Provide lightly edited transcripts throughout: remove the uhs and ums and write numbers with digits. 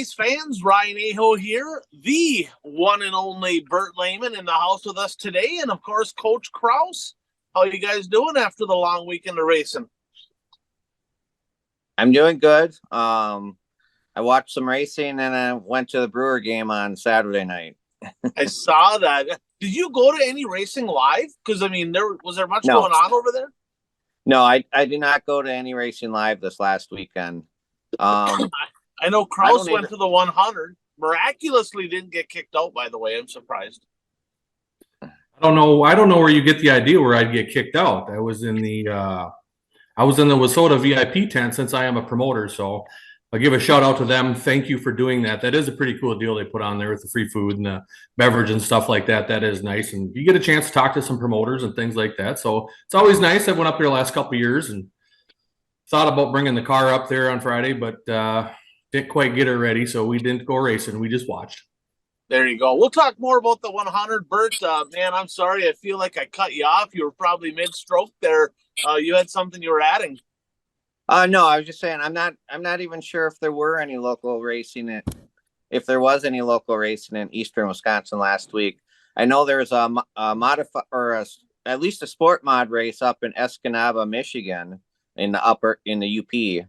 race fans, Ryan Aho here, the one and only Bert Lehman in the house with us today, and of course, Coach Kraus. How you guys doing after the long weekend of racing? I'm doing good. I watched some racing and I went to the Brewer game on Saturday night. I saw that. Did you go to any racing live? Because, I mean, was there much going on over there? No, I did not go to any racing live this last weekend. I know Kraus went to the 100. Miraculously didn't get kicked out, by the way. I'm surprised. I don't know where you get the idea where I'd get kicked out. I was in the WISSOTA VIP tent since I am a promoter. So I'll give a shout out to them. Thank you for doing that. That is a pretty cool deal they put on there with the free food and the beverage and stuff like that. That is nice. And you get a chance to talk to some promoters and things like that. So it's always nice. I went up there the last couple of years and thought about bringing the car up there on Friday, but didn't quite get it ready. So we didn't go racing. We just watched. There you go. We'll talk more about the 100. Bert, man, I'm sorry. I feel like I cut you off. You were probably mid-stroke there. You had something you were adding. No, I was just saying I'm not even sure if there were any local racing. If there was any local racing in Eastern Wisconsin last week. I know there was at least a sport mod race up in Escanaba, Michigan, in the UP.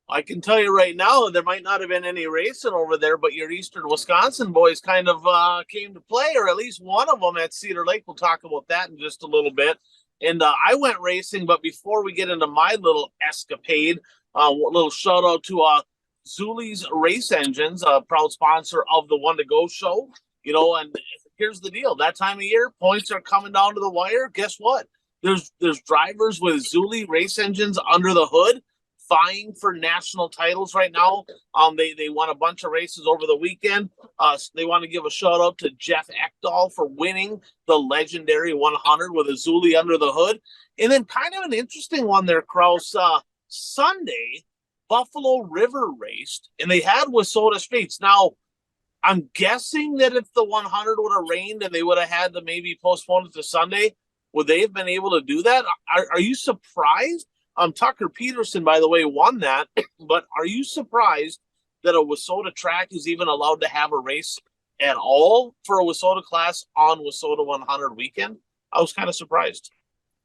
I can tell you right now, there might not have been any racing over there, but your Eastern Wisconsin boys kind of came to play, or at least one of them at Cedar Lake. We'll talk about that in just a little bit. And I went racing, but before we get into my little escapade, a little shout out to Zeuli's Race Engines, a proud sponsor of the One to Go show. You know, and here's the deal: that time of year, points are coming down to the wire. Guess what? There's drivers with Zeuli Race Engines under the hood, vying for national titles right now. They won a bunch of races over the weekend. They want to give a shout out to Jeff Ekdahl for winning the legendary 100 with a Zeuli under the hood. And then kind of an interesting one there, Kraus. Sunday, Buffalo River raced, and they had WISSOTA Streets. Now, I'm guessing that if the 100 would have rained and they would have had to maybe postpone it to Sunday, would they have been able to do that? Are you surprised? Tucker Peterson, by the way, won that. But are you surprised that a WISSOTA track is even allowed to have a race at all for a WISSOTA class on WISSOTA 100 weekend? I was kind of surprised.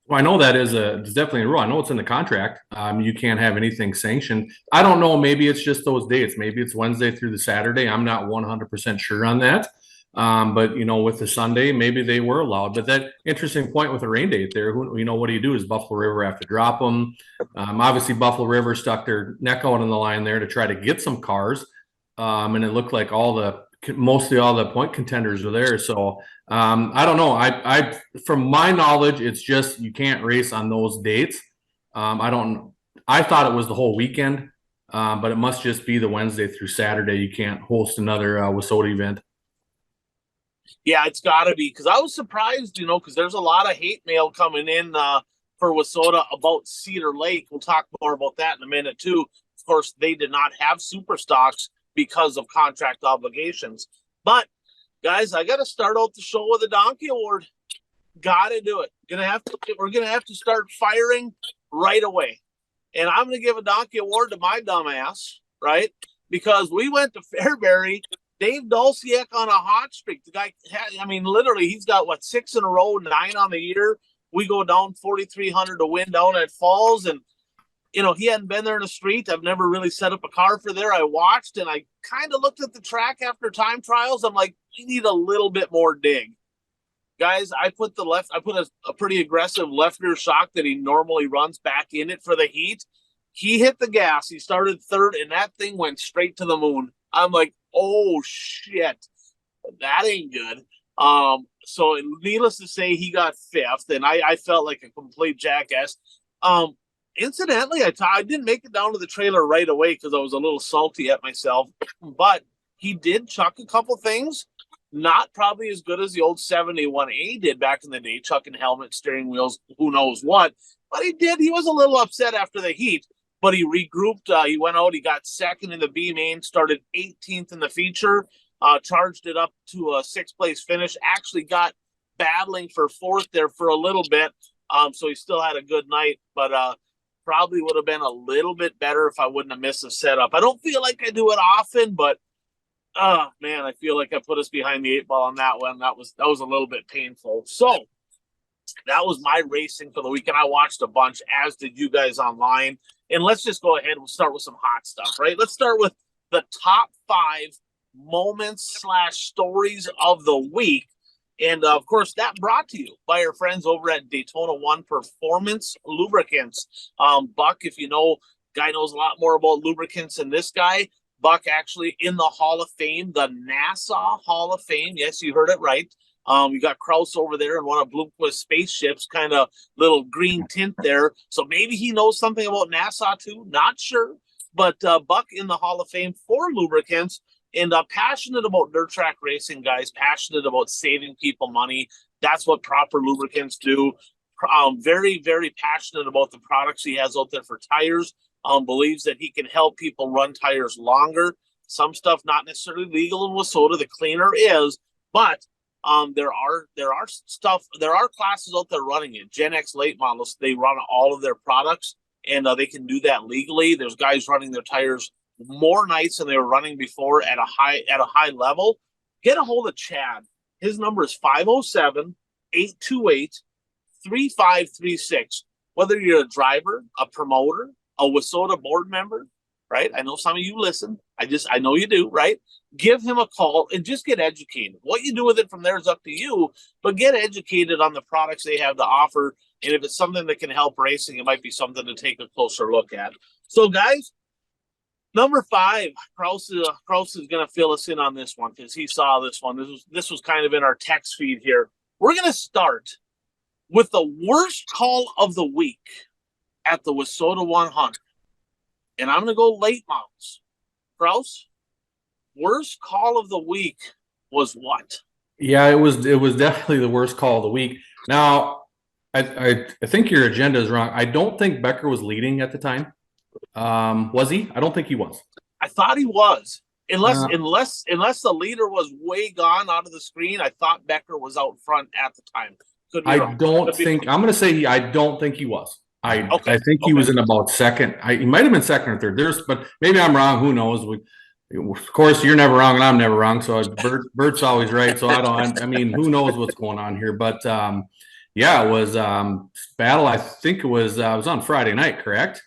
Well, I know that is definitely a rule. I know it's in the contract. You can't have anything sanctioned. I don't know. Maybe it's just those dates. Maybe it's Wednesday through the Saturday. I'm not 100% sure on that. But, you know, with the Sunday, maybe they were allowed. But that interesting point with the rain date there, what do you do? Is Buffalo River have to drop them? Obviously, Buffalo River stuck their neck out on the line there to try to get some cars. And it looked like mostly all the point contenders are there. So I don't know. I from my knowledge, it's just you can't race on those dates. I thought it was the whole weekend, but it must just be the Wednesday through Saturday. You can't host another WISSOTA event. Yeah, it's got to be, because I was surprised, because there's a lot of hate mail coming in for WISSOTA about Cedar Lake. We'll talk more about that in a minute, too. Of course, they did not have super stocks because of contract obligations. But, guys, I got to start out the show with a Donkey Award. Got to do it. We're going to have to start firing right away. And I'm going to give a Donkey Award to my dumbass, right? Because we went to Fairbury. Dave Dulciak on a hot streak. The guy, literally, he's got, 6 in a row, 9 on the year. We go down 4,300 to win down at Falls. And, he hadn't been there in the street. I've never really set up a car for there. I watched, and I kind of looked at the track after time trials. I'm like, we need a little bit more dig. Guys, I put a pretty aggressive left rear shock that he normally runs back in it for the heat. He hit the gas. He started third, and that thing went straight to the moon. I'm like, oh, shit, that ain't good. So needless to say, he got 5th, and I felt like a complete jackass. Incidentally, I didn't make it down to the trailer right away because I was a little salty at myself, but he did chuck a couple things. Not probably as good as the old 71A did back in the day, chucking helmet, steering wheels, who knows what. But he did. He was a little upset after the heat. But he regrouped. He went out. He got 2nd in the B main, started 18th in the feature, charged it up to a 6th place finish. Actually got battling for 4th there for a little bit. So he still had a good night. But probably would have been a little bit better if I wouldn't have missed the setup. I don't feel like I do it often, but man, I feel like I put us behind the 8 ball on that one. That was a little bit painful. So that was my racing for the weekend. I watched a bunch, as did you guys online. And let's just go ahead and we'll start with some hot stuff, right? Let's start with the top 5 moments / stories of the week. And of course, that brought to you by our friends over at Daytona 1 Performance Lubricants. Buck, if you know, guy knows a lot more about lubricants than this guy. Buck actually in the Hall of Fame, the NASA Hall of Fame. Yes, you heard it right. You got Kraus over there in one of Bloomquist's spaceships, kind of little green tint there. So maybe he knows something about NASA too. Not sure. But Buck in the Hall of Fame for lubricants, and passionate about dirt track racing, guys. Passionate about saving people money. That's what proper lubricants do. Very, very passionate about the products he has out there for tires. Believes that he can help people run tires longer. Some stuff not necessarily legal in Wissota. The cleaner is, but there are classes out there running it. Gen X late models, they run all of their products, and they can do that legally. There's guys running their tires more nights than they were running before at a high level. Get a hold of Chad. His number is 507-828-3536. Whether you're a driver, a promoter, a Wissota board member, right? I know some of you listen. I know you do, right? Give him a call and just get educated. What you do with it from there is up to you, but get educated on the products they have to offer. And if it's something that can help racing, it might be something to take a closer look at. So, guys, number 5, Kraus is going to fill us in on this one because he saw this one. This was kind of in our text feed here. We're going to start with the worst call of the week at the Wissota 100. And I'm going to go late models. Kraus, worst call of the week was what? Yeah, it was definitely the worst call of the week. Now, I think your agenda is wrong. I don't think Becker was leading at the time. Was he? I don't think he was. I thought he was. Unless the leader was way gone out of the screen, I thought Becker was out front at the time. I'm going to say I don't think he was. I think he was in about second. He might have been second or third. But maybe I'm wrong. Who knows? Of course, you're never wrong and I'm never wrong. So Bert's always right. So I mean, who knows what's going on here? But yeah, it was battle. I think it was on Friday night, correct?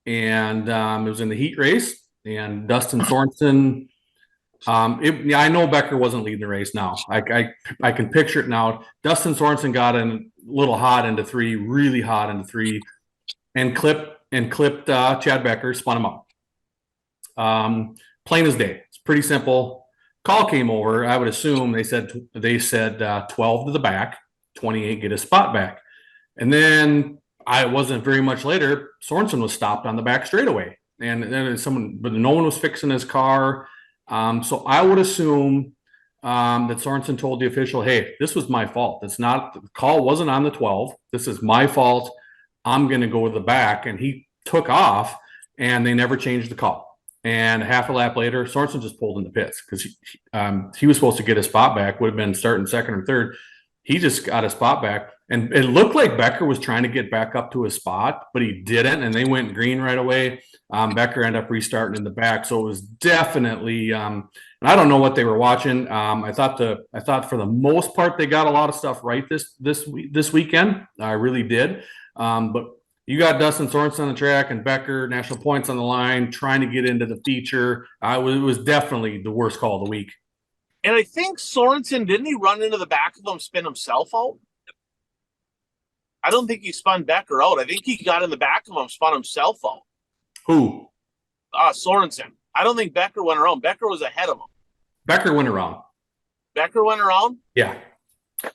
And it was in the heat race. And Dustin Sorensen. I know Becker wasn't leading the race. Now I can picture it now. Dustin Sorensen got in a little hot into 3, really hot into 3. And clipped Chad Becker, spun him up. Plain as day. It's pretty simple. Call came over. I would assume they said 12 to the back, 28 get a spot back, and then I wasn't very much later. Sorensen was stopped on the back straightaway, and then but no one was fixing his car. So I would assume that Sorensen told the official, "Hey, this was my fault. The call wasn't on the 12. This is my fault. I'm going to go to the back," and he took off, and they never changed the call. And half a lap later, Sorensen just pulled in the pits because he was supposed to get his spot back, would have been starting second or third. He just got his spot back, and it looked like Becker was trying to get back up to his spot, but he didn't, and they went green right away. Becker ended up restarting in the back, so it was definitely. And I don't know what they were watching. I thought for the most part they got a lot of stuff right this weekend. I really did. But you got Dustin Sorensen on the track and Becker, national points on the line, trying to get into the feature. It was definitely the worst call of the week. And I think Sorensen, didn't he run into the back of him, spin himself out? I don't think he spun Becker out. I think he got in the back of him, spun himself out. Who? Sorensen. I don't think Becker went around. Becker was ahead of him. Becker went around. Becker went around? Yeah.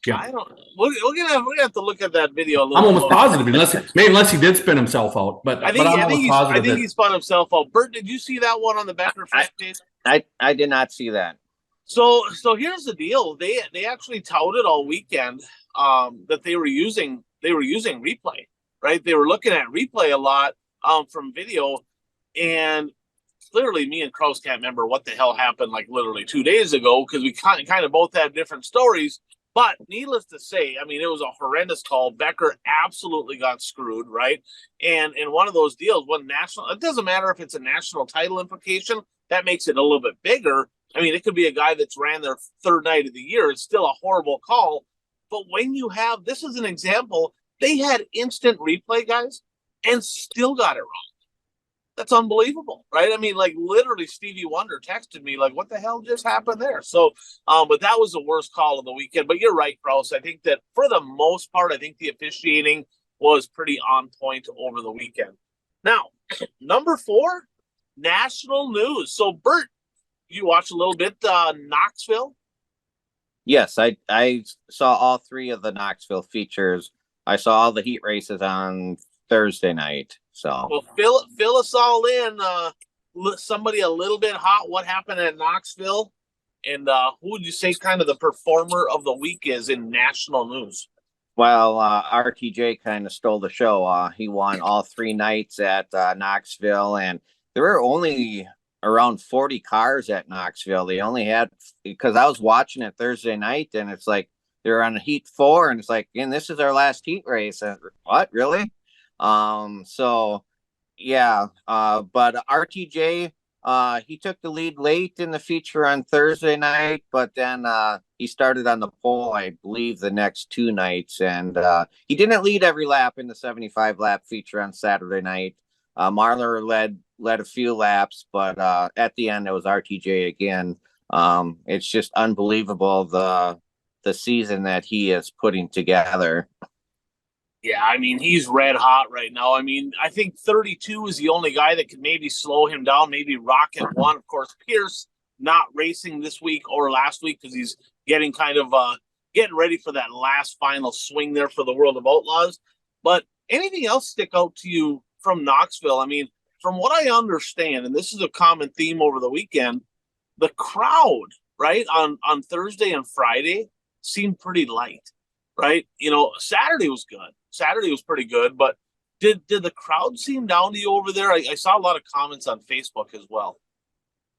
Yeah. I don't. We're gonna have to look at that video a little. I'm almost positive, unless he did spin himself out. But I think he spun himself out. Bert, did you see that one on the Becker front page? I did not see that. So here's the deal. They actually touted all weekend that they were using replay, right? They were looking at replay a lot from video, and clearly me and Kraus can't remember what the hell happened like literally 2 days ago because we kind of both had different stories. But needless to say, I mean, it was a horrendous call. Becker absolutely got screwed, right? And in one of those deals, it doesn't matter if it's a national title implication, that makes it a little bit bigger. I mean, it could be a guy that's ran their third night of the year. It's still a horrible call. But when you have, this is an example, they had instant replay, guys, and still got it wrong. That's unbelievable, right? I mean, like literally Stevie Wonder texted me like, what the hell just happened there? So, but that was the worst call of the weekend. But you're right, Kraus. I think that for the most part, I think the officiating was pretty on point over the weekend. Now, number 4, national news. So, Bert, you watched a little bit Knoxville? Yes, I saw all 3 of the Knoxville features. I saw all the heat races on Thursday night. So, well, fill us all in. Somebody a little bit hot. What happened at Knoxville? And who would you say kind of the performer of the week is in national news? Well, RTJ kind of stole the show. He won all 3 nights at Knoxville, and there were only around 40 cars at Knoxville. They only had, because I was watching it Thursday night, and it's like they're on heat 4, and it's like, and this is our last heat race. And, what, really? So yeah, but RTJ, he took the lead late in the feature on Thursday night, but then he started on the pole, I believe, the next 2 nights, and he didn't lead every lap in the 75 lap feature on Saturday night. Marler led a few laps, but at the end it was RTJ again. It's just unbelievable the season that he is putting together. Yeah, I mean, he's red hot right now. I mean, I think 32 is the only guy that could maybe slow him down, maybe Rocket 1. Of course, Pierce not racing this week or last week because he's getting kind of getting ready for that last final swing there for the World of Outlaws. But anything else stick out to you from Knoxville? I mean, from what I understand, and this is a common theme over the weekend, the crowd, right, on Thursday and Friday seemed pretty light, right? You know, Saturday was good. Saturday was pretty good, but did the crowd seem down to you over there? I saw a lot of comments on Facebook as well.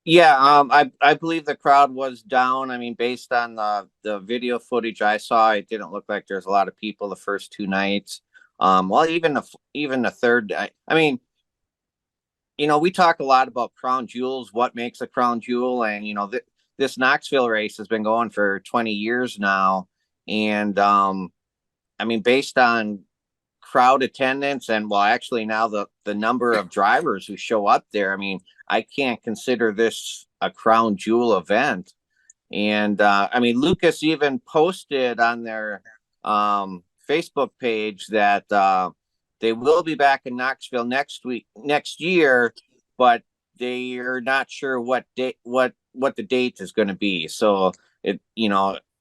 Yeah, I believe the crowd was down. I mean, based on the video footage I saw, it didn't look like there's a lot of people the first 2 nights. Well, even the third. I mean, you know, we talk a lot about crown jewels, what makes a crown jewel, and you know, this Knoxville race has been going for 20 years now, and I mean, based on crowd attendance and, well, actually now the number of drivers who show up there, I mean, I can't consider this a crown jewel event. And I mean, Lucas even posted on their Facebook page that they will be back in Knoxville next year, but they are not sure what the date is going to be. So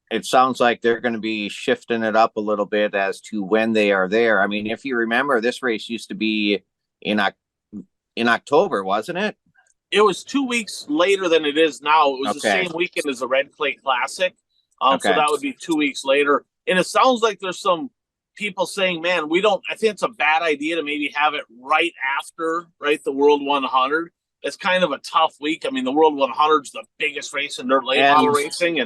it sounds like they're going to be shifting it up a little bit as to when they are there. I mean, if you remember, this race used to be in October, wasn't it? It was 2 weeks later than it is now. It was the Okay. same weekend as the Red Clay Classic. Okay. So that would be 2 weeks later. And it sounds like there's some people saying, man, I think it's a bad idea to maybe have it right after, right, the World 100. It's kind of a tough week. I mean, the World 100 is the biggest race in dirt late model racing.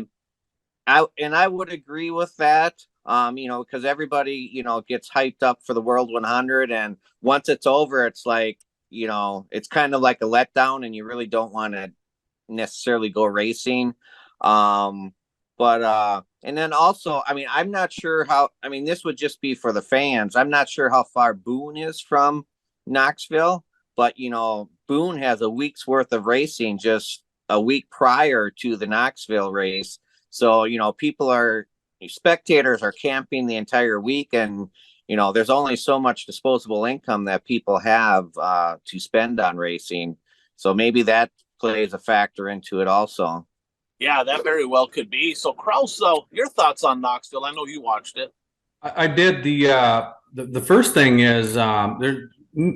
And I would agree with that. You know, because everybody, you know, gets hyped up for the World 100, and once it's over, it's like, you know, it's kind of like a letdown, and you really don't want to necessarily go racing. But and then also, I mean, I'm not sure how. I mean, this would just be for the fans. I'm not sure how far Boone is from Knoxville, but you know, Boone has a week's worth of racing just a week prior to the Knoxville race. So, you know, spectators are camping the entire week, and, you know, there's only so much disposable income that people have to spend on racing. So maybe that plays a factor into it also. yeah, that very well could be. So Kraus, your thoughts on Knoxville? I know you watched it. I did. The first thing is there's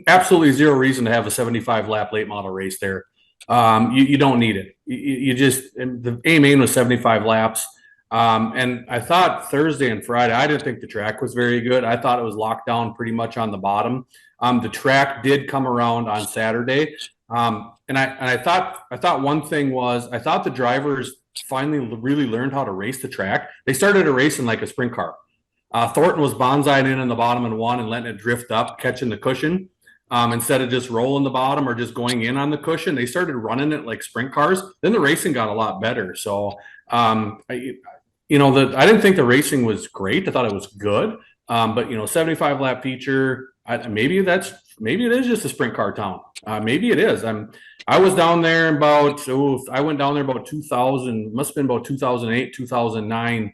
absolutely zero reason to have a 75 lap late model race there. You don't need it. You just, the aim was 75 laps. And I thought Thursday and Friday, I didn't think the track was very good. I thought it was locked down pretty much on the bottom. The track did come around on Saturday. And I thought one thing was, I thought the drivers finally really learned how to race the track. They started a racing like a sprint car. Thornton was bonsaiing in the bottom and one and letting it drift up, catching the cushion. Instead of just rolling the bottom or just going in on the cushion, they started running it like sprint cars. Then the racing got a lot better. So, I didn't think the racing was great. I thought it was good. But 75 lap feature, maybe it is just a sprint car town. Maybe it is. I was down there I went down there about 2000, must have been about 2008, 2009.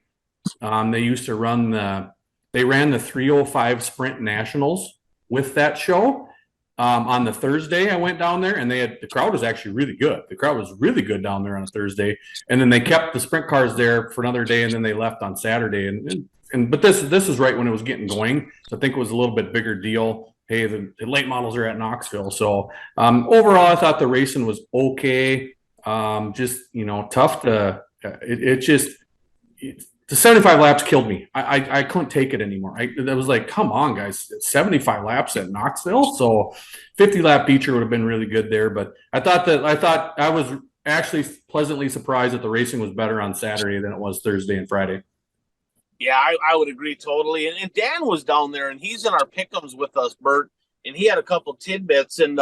They ran the 305 Sprint Nationals with that show. On the Thursday, I went down there, and the crowd was actually really good. The crowd was really good down there on a Thursday, and then they kept the sprint cars there for another day, and then they left on Saturday. But this is right when it was getting going. So I think it was a little bit bigger deal. Hey, the late models are at Knoxville. So overall, I thought the racing was okay. Tough to the 75 laps killed me. I couldn't take it anymore. I was like, come on, guys, 75 laps at Knoxville. So 50 lap feature would have been really good there. But I thought I was actually pleasantly surprised that the racing was better on Saturday than it was Thursday and Friday. Yeah, I would agree totally. And Dan was down there, and he's in our pick'ems with us, Bert, and he had a couple tidbits. And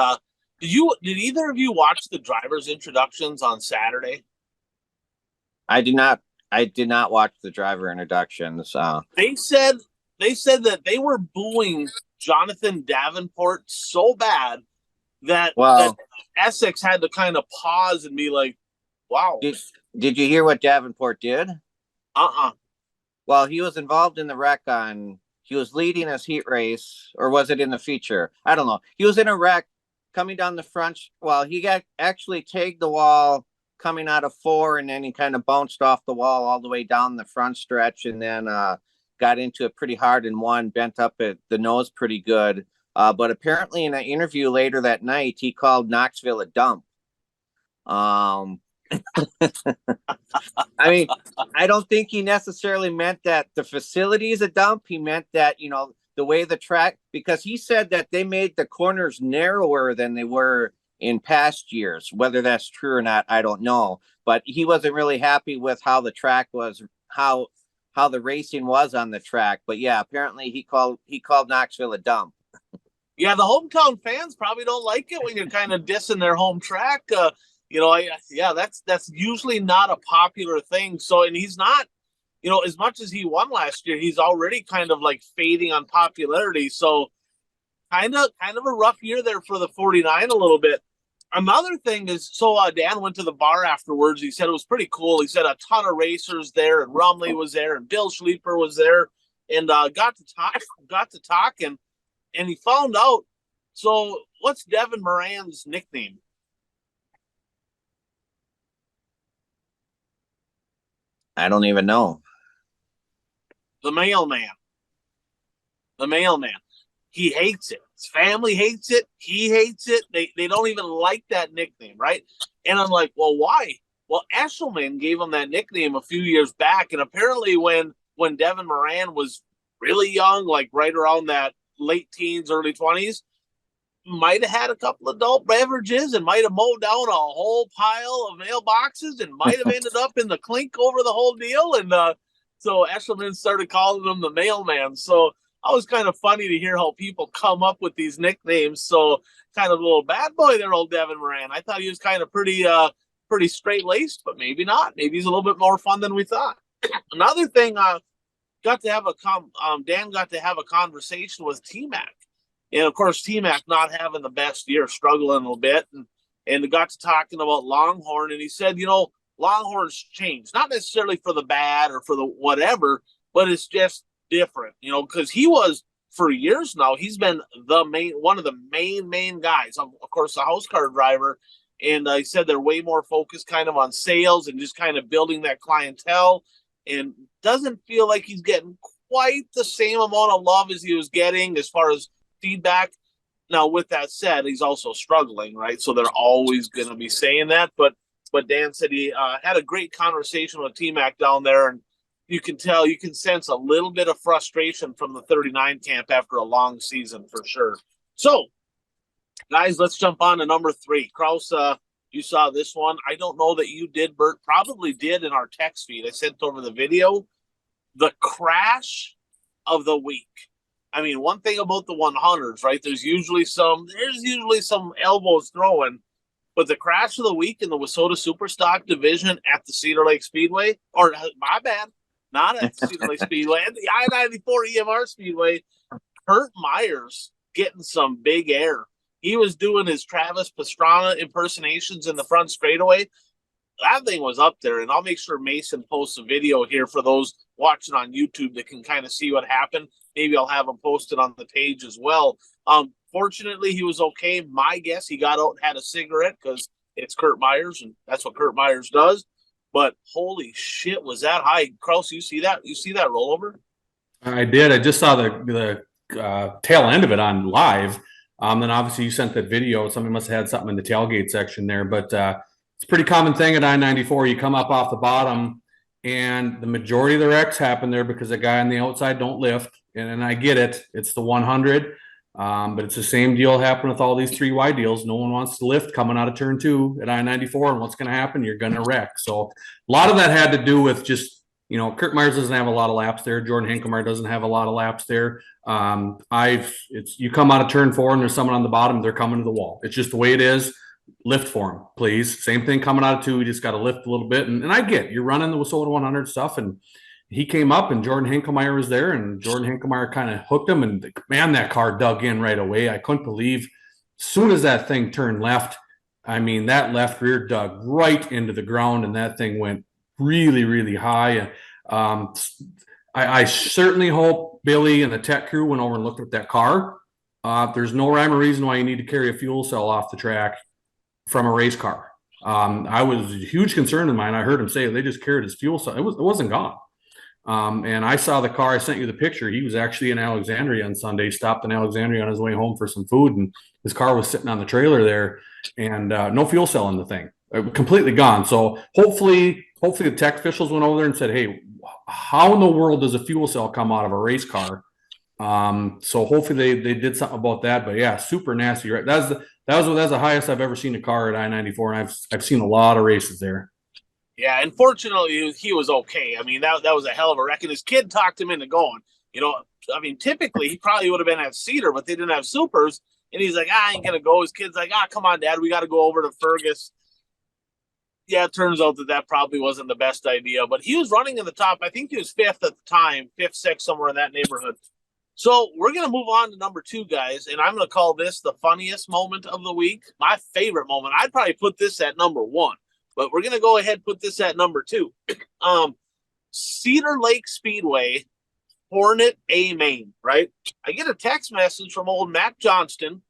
did either of you watch the drivers' introductions on Saturday? I did not watch the driver introductions. They said that they were booing Jonathan Davenport so bad that Essex had to kind of pause and be like, wow. Did you hear what Davenport did? Well, he was involved in the wreck he was leading his heat race, or was it in the feature? I don't know. He was in a wreck coming down the front. Well, he actually tagged the wall coming out of 4, and then he kind of bounced off the wall all the way down the front stretch, and then got into it pretty hard and bent up at the nose pretty good. But apparently in an interview later that night, he called Knoxville a dump. I mean, I don't think he necessarily meant that the facility is a dump. He meant that, the way the track, because he said that they made the corners narrower than they were in past years. Whether that's true or not, I don't know. But he wasn't really happy with how the track was, how the racing was on the track. But yeah, apparently he called Knoxville a dump. Yeah, the hometown fans probably don't like it when you're kind of dissing their home track. That's usually not a popular thing. So, and he's not, as much as he won last year, he's already kind of like fading on popularity. So kind of a rough year there for the 49 a little bit. Another thing is, Dan went to the bar afterwards. He said it was pretty cool. He said a ton of racers there, and Rumley was there, and Bill Schleifer was there, and got to talk, and he found out. So what's Devin Moran's nickname? I don't even know. The mailman. The mailman. He hates it. His family hates it. He hates it. They don't even like that nickname, right? And I'm like, well, why? Well, Eshelman gave him that nickname a few years back, and apparently when Devin Moran was really young, like right around that late teens, early 20s, might have had a couple adult beverages and might have mowed down a whole pile of mailboxes and might have ended up in the clink over the whole deal. And so Eshelman started calling him the mailman. So it was kind of funny to hear how people come up with these nicknames. So kind of a little bad boy there, old Devin Moran. I thought he was kind of pretty straight-laced, but maybe not. Maybe he's a little bit more fun than we thought. Another thing, Dan got to have a conversation with T-Mac. And of course, T-Mac not having the best year, struggling a little bit, and got to talking about Longhorn, and he said, Longhorn's changed, not necessarily for the bad or for the whatever, but it's just different, because he was, for years now, he's been one of the main guys, of course, a house car driver, and he said they're way more focused kind of on sales and just kind of building that clientele, and doesn't feel like he's getting quite the same amount of love as he was getting as far as feedback. Now, with that said, he's also struggling, right? So they're always going to be saying that. But Dan said he had a great conversation with T-Mac down there, and you can sense a little bit of frustration from the 39 camp after a long season for sure. So, guys, let's jump on to number 3. Kraus, you saw this one. I don't know that you did, Bert. Probably did in our text feed. I sent over the video. The crash of the week. I mean, one thing about the 100s, right? There's usually some elbows throwing, but the crash of the week in the Wissota Superstock division at the Cedar Lake Speedway, or my bad, not at the Cedar Lake Speedway, at the I-94 EMR Speedway, Kurt Myers getting some big air. He was doing his Travis Pastrana impersonations in the front straightaway. That thing was up there, and I'll make sure Mason posts a video here for those watching on YouTube that can kind of see what happened. Maybe I'll have him posted on the page as well. Fortunately, he was okay. My guess, he got out and had a cigarette because it's Kurt Myers, and that's what Kurt Myers does. But holy shit, was that high? Kraus, you see that? You see that rollover? I did. I just saw the tail end of it on live. Then obviously you sent that video. Somebody must have had something in the tailgate section there, but it's a pretty common thing at I-94. You come up off the bottom, and the majority of the wrecks happen there because the guy on the outside don't lift. And I get it. It's the 100. But it's the same deal happening with all these 3 wide deals. No one wants to lift coming out of turn 2 at I-94. And what's going to happen? You're going to wreck. So a lot of that had to do with just, Kurt Myers doesn't have a lot of laps there. Jordan Hinkelmeyer doesn't have a lot of laps there. You come out of turn 4 and there's someone on the bottom, they're coming to the wall. It's just the way it is. Lift for them, please. Same thing coming out of 2. We just got to lift a little bit. And I get you're running the Wissota 100 stuff, and he came up and Jordan Hinkelmeyer was there, and Jordan Hinkelmeyer kind of hooked him, and man, that car dug in right away. I couldn't believe as soon as that thing turned left, I mean, that left rear dug right into the ground, and that thing went really, really high. I certainly hope Billy and the tech crew went over and looked at that car. There's no rhyme or reason why you need to carry a fuel cell off the track from a race car. I was a huge concern of mine. I heard him say they just carried his fuel cell. It wasn't gone. And I saw the car. I sent you the picture. He was actually in Alexandria on Sunday, stopped in Alexandria on his way home for some food, and his car was sitting on the trailer there, and no fuel cell in the thing, completely gone. So hopefully the tech officials went over there and said, hey, how in the world does a fuel cell come out of a race car? So hopefully they did something about that. But yeah, super nasty. Right? That's the highest I've ever seen a car at I-94, and I've seen a lot of races there. Yeah, and fortunately, he was okay. I mean, that was a hell of a wreck, and his kid talked him into going. I mean, typically, he probably would have been at Cedar, but they didn't have supers, and he's like, I ain't going to go. His kid's like, come on, Dad, we got to go over to Fergus. Yeah, it turns out that probably wasn't the best idea, but he was running in the top. I think he was 5th at the time, 5th, 6th, somewhere in that neighborhood. So we're going to move on to number 2, guys, and I'm going to call this the funniest moment of the week. My favorite moment. I'd probably put this at number 1. But we're going to go ahead and put this at number 2. Cedar Lake Speedway, Hornet A main, right? I get a text message from old Matt Johnston,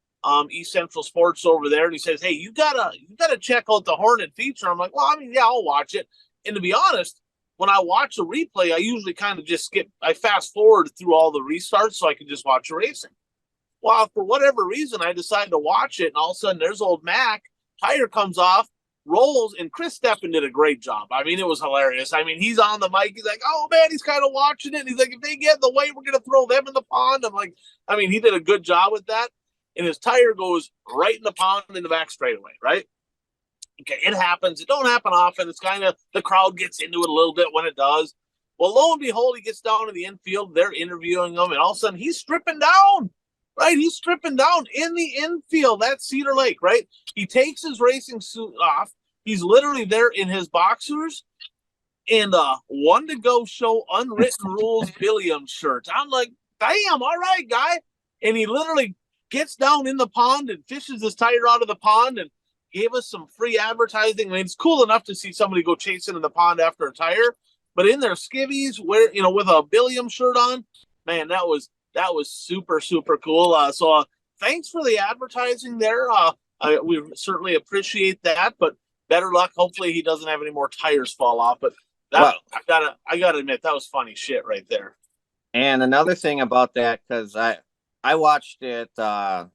East Central Sports over there, and he says, hey, you gotta check out the Hornet feature. I'm like, well, I mean, yeah, I'll watch it. And to be honest, when I watch a replay, I usually kind of just I fast forward through all the restarts so I can just watch the racing. Well, for whatever reason, I decided to watch it, and all of a sudden there's old Mac, tire comes off, rolls, and Chris Steppen did a great job. I mean, it was hilarious. I mean, he's on the mic. He's like, oh, man, he's kind of watching it. And he's like, if they get in the way, we're going to throw them in the pond. I'm like, I mean, he did a good job with that. And his tire goes right in the pond in the back straightaway, right? Okay, it happens. It don't happen often. It's kind of, the crowd gets into it a little bit when it does. Well, lo and behold, he gets down to the infield. They're interviewing him, and all of a sudden, he's stripping down. Right, he's stripping down in the infield. That's Cedar Lake, right? He takes his racing suit off. He's literally there in his boxers and one to go show unwritten rules Billiam shirt. I'm like, damn, all right, guy. And he literally gets down in the pond and fishes his tire out of the pond and gave us some free advertising. I mean, it's cool enough to see somebody go chasing in the pond after a tire, but in their skivvies, where with a Billiam shirt on, man, that was super, super cool. So thanks for the advertising there. We certainly appreciate that, but better luck. Hopefully he doesn't have any more tires fall off, but I gotta admit, that was funny shit right there. And another thing about that, because I watched it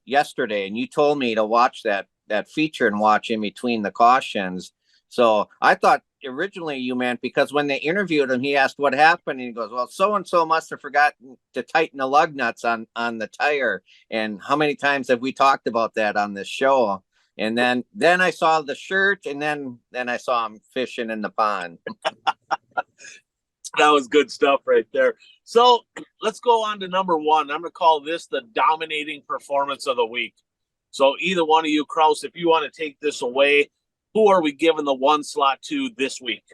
yesterday, and you told me to watch that feature and watch in between the cautions. So I thought originally you meant because when they interviewed him, he asked what happened, and he goes, well, so-and-so must have forgotten to tighten the lug nuts on the tire. And how many times have we talked about that on this show? And then I saw the shirt, and then I saw him fishing in the pond. That was good stuff right there. So let's go on to number one. I'm going to call this the dominating performance of the week. So either one of you, Kraus, if you want to take this away, who are we giving the one slot to this week?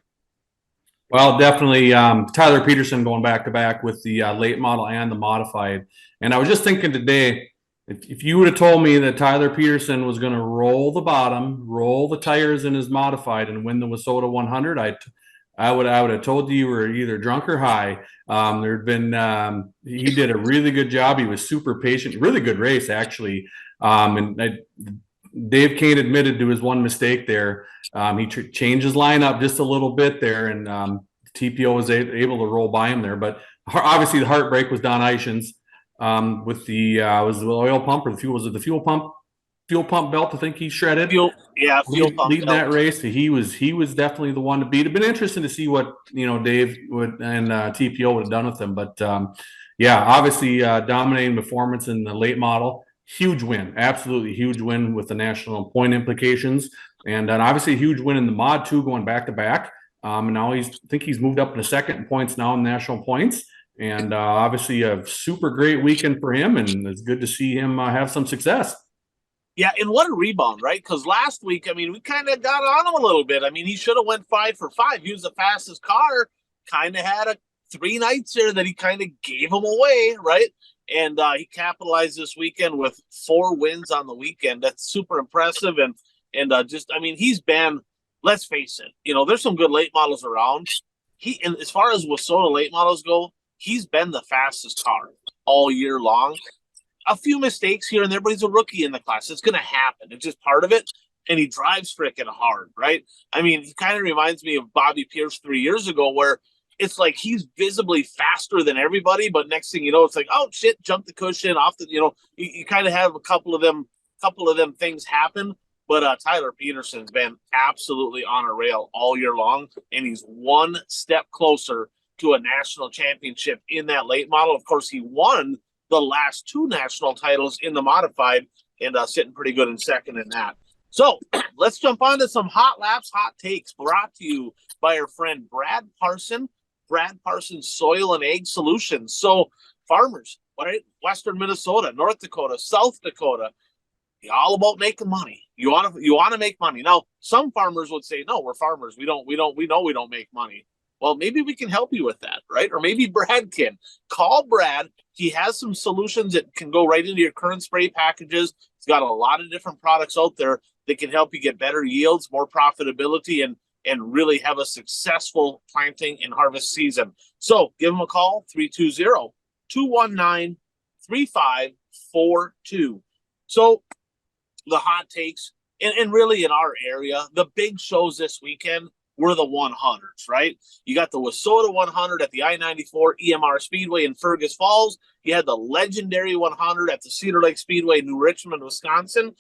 Well, definitely Tyler Peterson going back to back with the late model and the modified. And I was just thinking today, if you would have told me that Tyler Peterson was going to roll the bottom, roll the tires in his modified, and win the WISSOTA 100, I would have told you were either drunk or high. There'd been he did a really good job. He was super patient, really good race actually. Dave Kane admitted to his one mistake there. He changed his lineup just a little bit there, and TPO was able to roll by him there. But obviously, the heartbreak was Don Eichens with the was the oil pump or the fuel? Was it the fuel pump? Fuel pump belt. I think he shredded. Fuel pump leading belt. that race. He was definitely the one to beat. It'd been interesting to see what Dave would and TPO would have done with him. But yeah, obviously dominating performance in the late model. Huge win, absolutely huge win with the national point implications, and obviously a huge win in the mod too, going back to back. And now I think he's moved up to second in points now in national points, and obviously a super great weekend for him, and it's good to see him have some success. Yeah, and what a rebound, right? Because last week, I mean, we kind of got on him a little bit. I mean, he should have went 5 for 5. He was the fastest car. Kind of had 3 nights there that he kind of gave them away, right? And he capitalized this weekend with 4 wins on the weekend. That's super impressive. And just, I mean, he's been, let's face it, there's some good late models around. And as far as WISSOTA late models go, he's been the fastest car all year long. A few mistakes here and there, but he's a rookie in the class. It's going to happen. It's just part of it. And he drives freaking hard, right? I mean, he kind of reminds me of Bobby Pierce 3 years ago, where it's like he's visibly faster than everybody, but next thing you know, it's like, oh shit, jump the cushion off the, you kind of have a couple of them things happen. But Tyler Peterson's been absolutely on a rail all year long, and he's one step closer to a national championship in that late model. Of course, he won the last 2 national titles in the modified, and sitting pretty good in second in that. So let's jump on to some hot laps, hot takes, brought to you by our friend Brad Parson Soil and Ag Solutions. So farmers, right? Western Minnesota, North Dakota, South Dakota, you're all about making money. You want to make money. Now, some farmers would say, no, we're farmers. We know we don't make money. Well, maybe we can help you with that, right? Or maybe Brad can. Call Brad. He has some solutions that can go right into your current spray packages. He's got a lot of different products out there that can help you get better yields, more profitability, and really have a successful planting and harvest season. So give him a call, 320-219-3542. So the hot takes, and really in our area, the big shows this weekend were the 100s, right? You got the WISSOTA 100 at the I-94 EMR Speedway in Fergus Falls. You had the legendary 100 at the Cedar Lake Speedway, New Richmond, Wisconsin.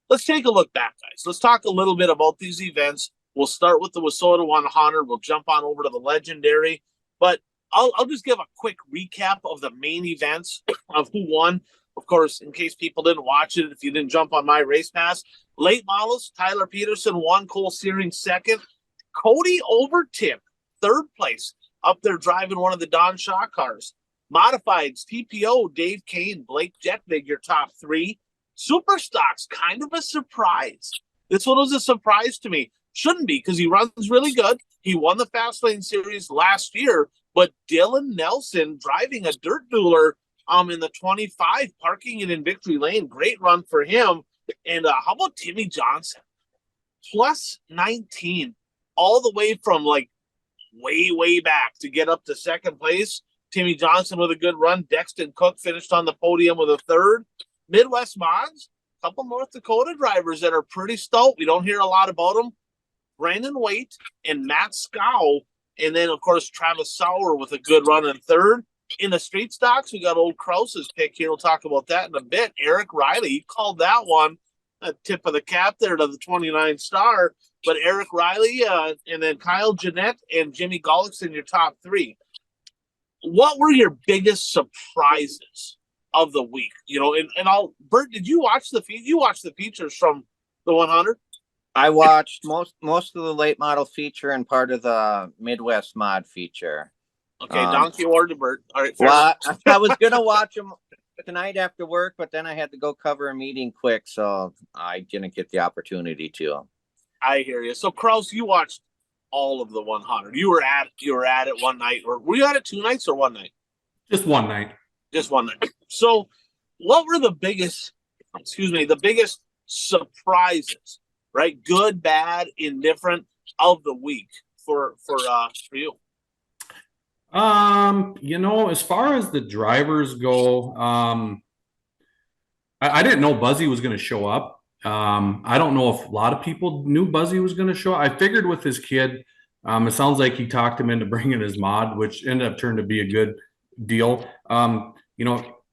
Let's take a look back, guys. Let's talk a little bit about these events. We'll start with the WISSOTA 100. We'll jump on over to the legendary. But I'll just give a quick recap of the main events of who won. Of course, in case people didn't watch it, if you didn't jump on my race pass, late models, Tyler Peterson won, Cole Searing second. Cody Overtip, third place, up there driving one of the Don Shaw cars. Modifieds, TPO, Dave Kane, Blake Jetvig, your top 3. Super Stocks, kind of a surprise. This one was a surprise to me. Shouldn't be, because he runs really good. He won the Fastlane Series last year, but Dylan Nelson driving a dirt dueler in the 25, parking it in victory lane. Great run for him. And how about Timmy Johnson? Plus 19. All the way from like way back to get up to second place. Timmy Johnson with a good run. Dexton Cook finished on the podium with a third. Midwest Mods, a couple North Dakota drivers that are pretty stout. We don't hear a lot about them. Brandon Waite and Matt Scow. And then, of course, Travis Sauer with a good run in third. In the street stocks, we got old Krause's pick here. We'll talk about that in a bit. Eric Riley, he called that one a tip of the cap there to the 29 star. But Eric Riley and then Kyle Jeanette and Jimmy Golick's in your top 3. What were your biggest surprises of the week? And Bert, did you watch the feed? You watched the features from The 100? I watched most of the late model feature and part of the Midwest mod feature. Okay, Donkey or the Bird. All right. Well, I was gonna watch them tonight after work, but then I had to go cover a meeting quick, so I didn't get the opportunity to. I hear you. So Kraus, you watched all of the 100. You were at it one night, or were you at it 2 nights or one night? Just one night. Just one night. So, what were the biggest surprises, right? Good, bad, indifferent of the week for you? As far as the drivers go, I didn't know Buzzy was going to show up. I don't know if a lot of people knew Buzzy was going to show up. I figured with his kid, it sounds like he talked him into bringing his mod, which ended up turning to be a good deal.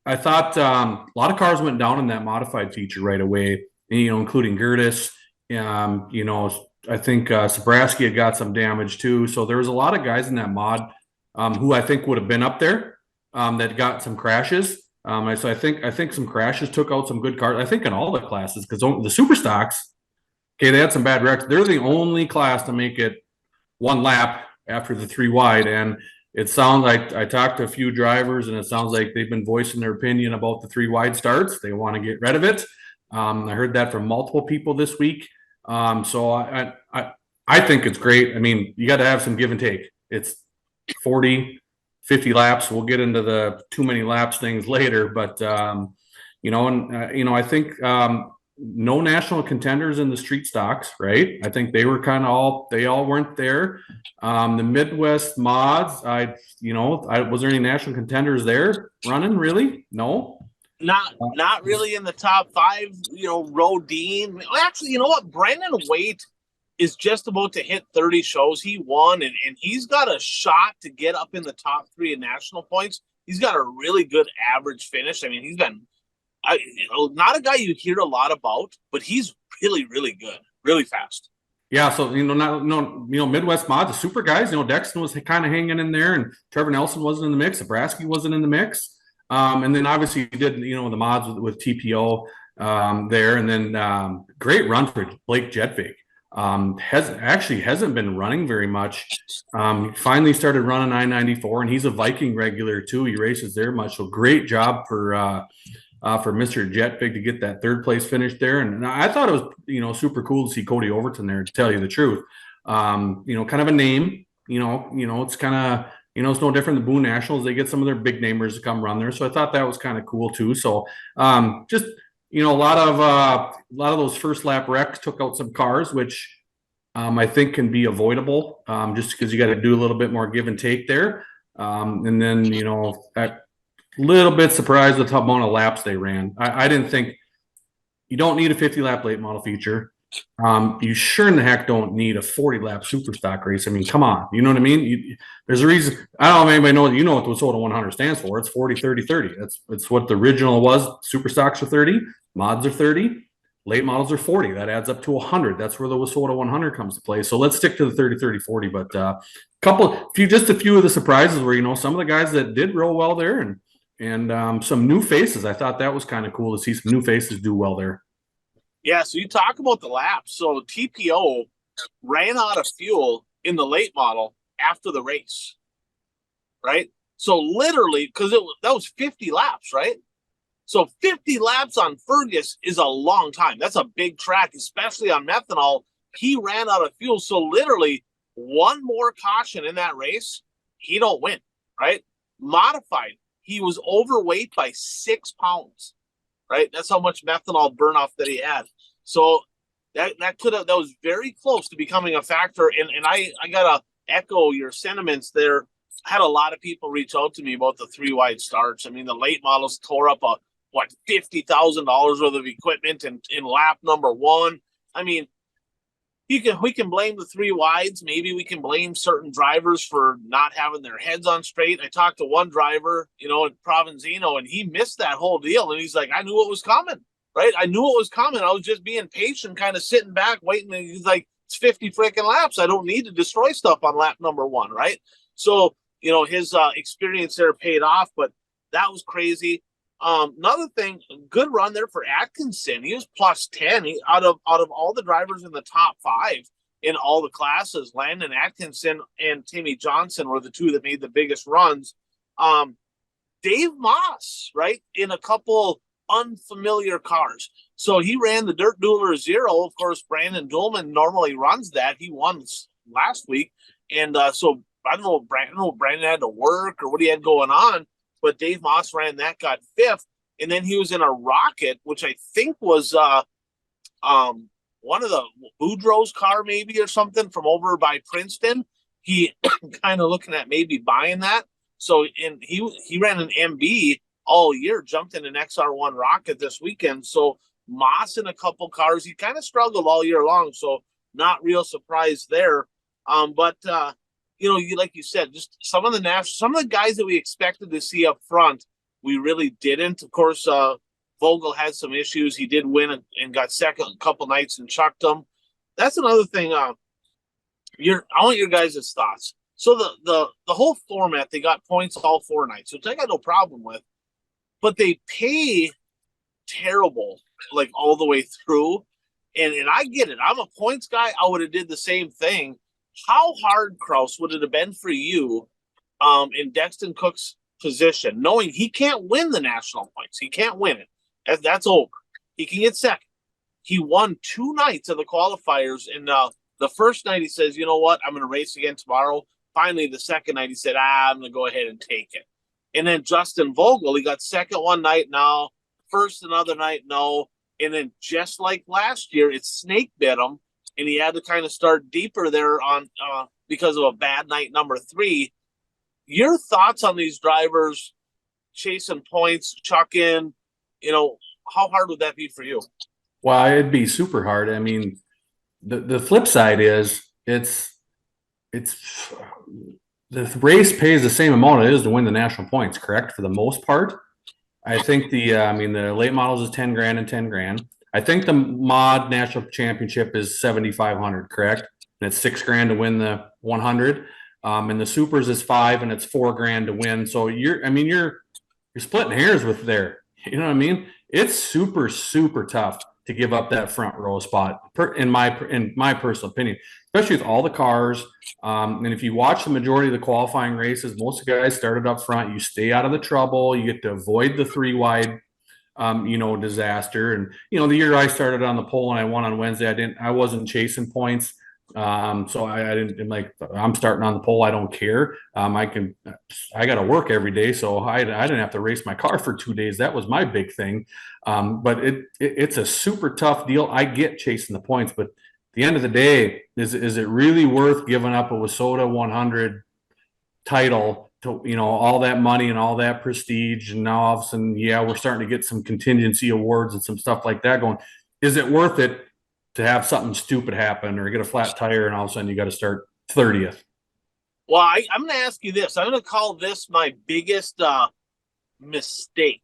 I thought a lot of cars went down in that modified feature right away, including Gertis. I think Sabraski had got some damage too. So there was a lot of guys in that mod who I think would have been up there that got some crashes. So I think some crashes took out some good cars. I think in all the classes, because the super stocks, okay, they had some bad wrecks. They're the only class to make it one lap after the 3 wide. And it sounds like I talked to a few drivers, and it sounds like they've been voicing their opinion about the 3 wide starts. They want to get rid of it. I heard that from multiple people this week. So I think it's great. I mean, you got to have some give and take. It's 40, 50 laps. We'll get into the too many laps things later, but I think no national contenders in the street stocks, right? I think they were they all weren't there. The Midwest mods, was there any national contenders there running? Really? No. Not really in the top 5. Rodine. Actually, you know what? Brendan Waite is just about to hit 30 shows. He won, and he's got a shot to get up in the top 3 in national points. He's got a really good average finish. I mean, he's been not a guy you hear a lot about, but he's really, really good, really fast. Yeah, so Midwest mods, the super guys. Dexton was kind of hanging in there, and Trevor Nelson wasn't in the mix. Zabrowski wasn't in the mix, and then obviously you did the mods with TPO there, and then great run for Blake Jedvig. Hasn't been running very much. Finally started running I-94, and he's a Viking regular too. He races there much, so great job for Mr. Jetvig to get that 3rd place finish there. And I thought it was super cool to see Cody Overton there, to tell you the truth. Kind of a name. It's kind of it's no different than Boone Nationals. They get some of their big namers to come run there, so I thought that was kind of cool too. So just a lot of those first lap wrecks took out some cars, which I think can be avoidable, just because you got to do a little bit more give and take there. And then a little bit surprised with how amount of laps they ran. I didn't think you don't need a 50 lap late model feature. You sure in the heck don't need a 40 lap super stock race. I mean, come on, you know what I mean? There's a reason. I don't know if anybody knows. What the WISSOTA 100 stands for. It's 40, 30, 30. It's what the original was. Super stocks are 30, mods are 30, late models are 40. That adds up to 100. That's where the WISSOTA 100 comes to play. So let's stick to the 30, 30, 40. But a few of the surprises were some of the guys that did real well there, and some new faces. I thought that was kind of cool to see some new faces do well there. Yeah, so you talk about the laps. So TPO ran out of fuel in the late model after the race, right? So literally, because that was 50 laps, right? So 50 laps on Fergus is a long time. That's a big track, especially on methanol. He ran out of fuel. So literally, one more caution in that race, he don't win, right? Modified, he was overweight by 6 pounds. Right, that's how much methanol burn off that he had. So that was very close to becoming a factor. And I gotta echo your sentiments there. I had a lot of people reach out to me about the 3 wide starts. I mean, the late models tore up $50,000 worth of equipment in lap number 1. I mean, we can blame the 3 wides. Maybe we can blame certain drivers for not having their heads on straight. I talked to one driver, in Provenzino, and he missed that whole deal. And he's like, I knew it was coming, right? I knew it was coming. I was just being patient, kind of sitting back, waiting. And he's like, it's 50 freaking laps. I don't need to destroy stuff on lap number 1, right? So, his experience there paid off, but that was crazy. Another thing, good run there for Atkinson. He was plus 10. Out of all the drivers in the top 5 in all the classes, Landon Atkinson and Timmy Johnson were the two that made the biggest runs. Dave Moss, right, in a couple unfamiliar cars. So he ran the Dirt Dueler 0. Of course, Brandon Duhlman normally runs that. He won last week. And so I don't know if Brandon had to work or what he had going on, but Dave Moss ran that, got 5th. And then he was in a Rocket, which I think was one of the Boudreaux's car maybe or something from over by Princeton. He kind of looking at maybe buying that. So he ran an MB all year, jumped in an XR1 Rocket this weekend. So Moss in a couple cars. He kind of struggled all year long, so not real surprise there. But like you said, just some of the guys that we expected to see up front, we really didn't. Of course, Vogel had some issues. He did win and got second a couple nights and chucked them. That's another thing. I want your guys' thoughts. So the whole format, they got points all 4 nights, which I got no problem with, but they pay terrible, like all the way through. And I get it. I'm a points guy. I would have did the same thing. How hard, Kraus, would it have been for you in Dexton Cook's position, knowing he can't win the national points? He can't win it. That's over. He can get second. He won 2 nights of the qualifiers. And the first night he says, you know what, I'm going to race again tomorrow. Finally, the second night he said, I'm going to go ahead and take it. And then Justin Vogel, he got second one night now, first another night, no. And then just like last year, it snake bit him. And he had to kind of start deeper there on because of a bad night number 3. Your thoughts on these drivers chasing points, chucking, how hard would that be for you? Well, it'd be super hard. I mean, the flip side is it's the race pays the same amount it is to win the national points, correct? For the most part. I think the late models is 10 grand and 10 grand. I think the mod national championship is 7,500, correct? And it's 6 grand to win the 100. And the supers is 5 and it's 4 grand to win. So you're splitting hairs with there. You know what I mean? It's super, super tough to give up that front row spot in my personal opinion, especially with all the cars. And if you watch the majority of the qualifying races, most of the guys started up front. You stay out of the trouble. You get to avoid the 3 wide disaster. And the year I started on the pole and I won on Wednesday, I wasn't chasing points. So I didn't like, I'm starting on the pole. I don't care. I got to work every day. So I didn't have to race my car for 2 days. That was my big thing. But it's a super tough deal. I get chasing the points, but at the end of the day, is it really worth giving up a WISSOTA 100 title to, all that money and all that prestige? And now all of a sudden, we're starting to get some contingency awards and some stuff like that going. Is it worth it to have something stupid happen or get a flat tire and all of a sudden you got to start 30th? Well, I'm going to ask you this. I'm going to call this my biggest mistake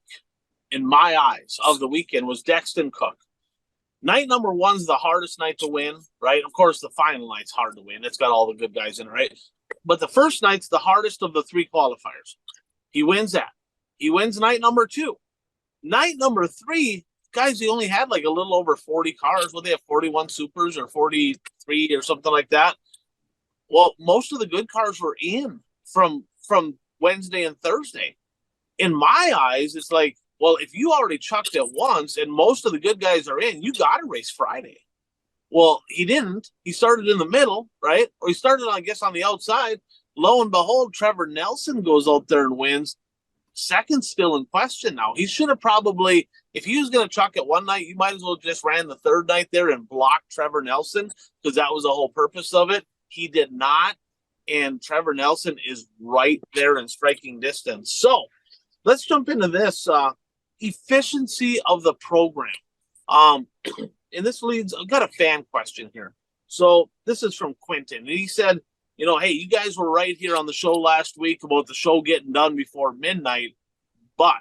in my eyes of the weekend was Dexton Cook. Night number 1's the hardest night to win, right? Of course, the final night's hard to win. It's got all the good guys in it, right? But the first night's the hardest of the 3 qualifiers. He wins that. He wins night number 2. Night number 3, guys, he only had like a little over 40 cars. Well, they have 41 supers or 43 or something like that. Well, most of the good cars were in from Wednesday and Thursday. In my eyes, it's like, well, if you already chucked it once and most of the good guys are in, you got to race Friday. Well, he didn't. He started in the middle, right? Or he started, I guess, on the outside. Lo and behold, Trevor Nelson goes out there and wins. Second's still in question now. He should have probably, if he was going to chuck it one night, you might as well just ran the third night there and blocked Trevor Nelson because that was the whole purpose of it. He did not, and Trevor Nelson is right there in striking distance. So let's jump into this efficiency of the program. And this leads, I've got a fan question here. So this is from Quentin. And he said, hey, you guys were right here on the show last week about the show getting done before midnight, but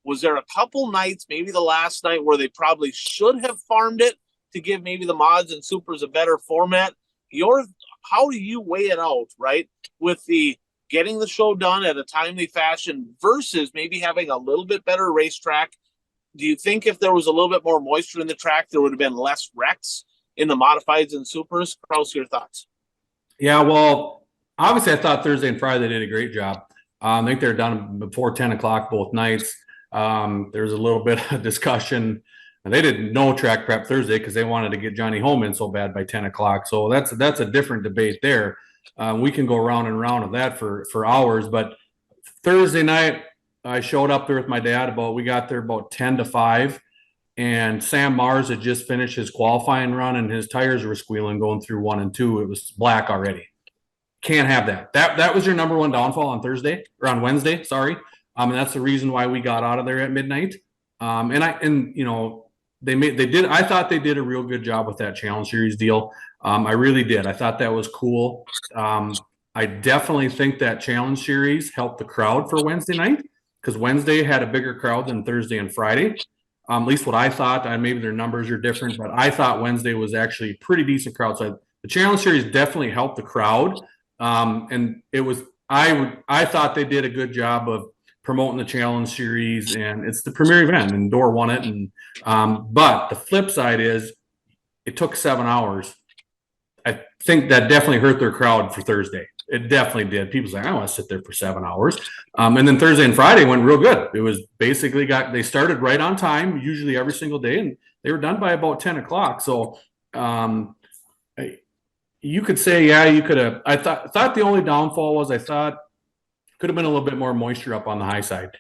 was there a couple nights, maybe the last night, where they probably should have farmed it to give maybe the mods and supers a better format? How do you weigh it out, right? With the getting the show done at a timely fashion versus maybe having a little bit better racetrack? Do you think if there was a little bit more moisture in the track, there would have been less wrecks in the modifieds and supers? Kraus, your thoughts? Yeah, well, obviously, I thought Thursday and Friday they did a great job. I think they're done before 10 o'clock both nights. There was a little bit of discussion. And they did no track prep Thursday because they wanted to get Johnny home in so bad by 10 o'clock. So that's a different debate there. We can go round and round of that for hours. But Thursday night, I showed up there with my dad we got there about 10 to 5. And Sam Mars had just finished his qualifying run and his tires were squealing going through 1 and 2. It was black already. Can't have that. That was your number one downfall on Thursday or on Wednesday. Sorry. And that's the reason why we got out of there at midnight. I thought they did a real good job with that Challenge Series deal. I really did. I thought that was cool. I definitely think that Challenge Series helped the crowd for Wednesday night because Wednesday had a bigger crowd than Thursday and Friday. At least what I thought. Maybe their numbers are different, but I thought Wednesday was actually a pretty decent crowd. So the Challenge Series definitely helped the crowd. And it was, I thought they did a good job of promoting the Challenge Series, and it's the premier event, and Door won it. And but the flip side is, it took 7 hours. I think that definitely hurt their crowd for Thursday. It definitely did. People's like, I don't want to sit there for 7 hours. And then Thursday and Friday went real good. It was basically they started right on time, usually every single day, and they were done by about 10 o'clock. So you could say, yeah, you could have. I thought the only downfall was I thought could have been a little bit more moisture up on the high side.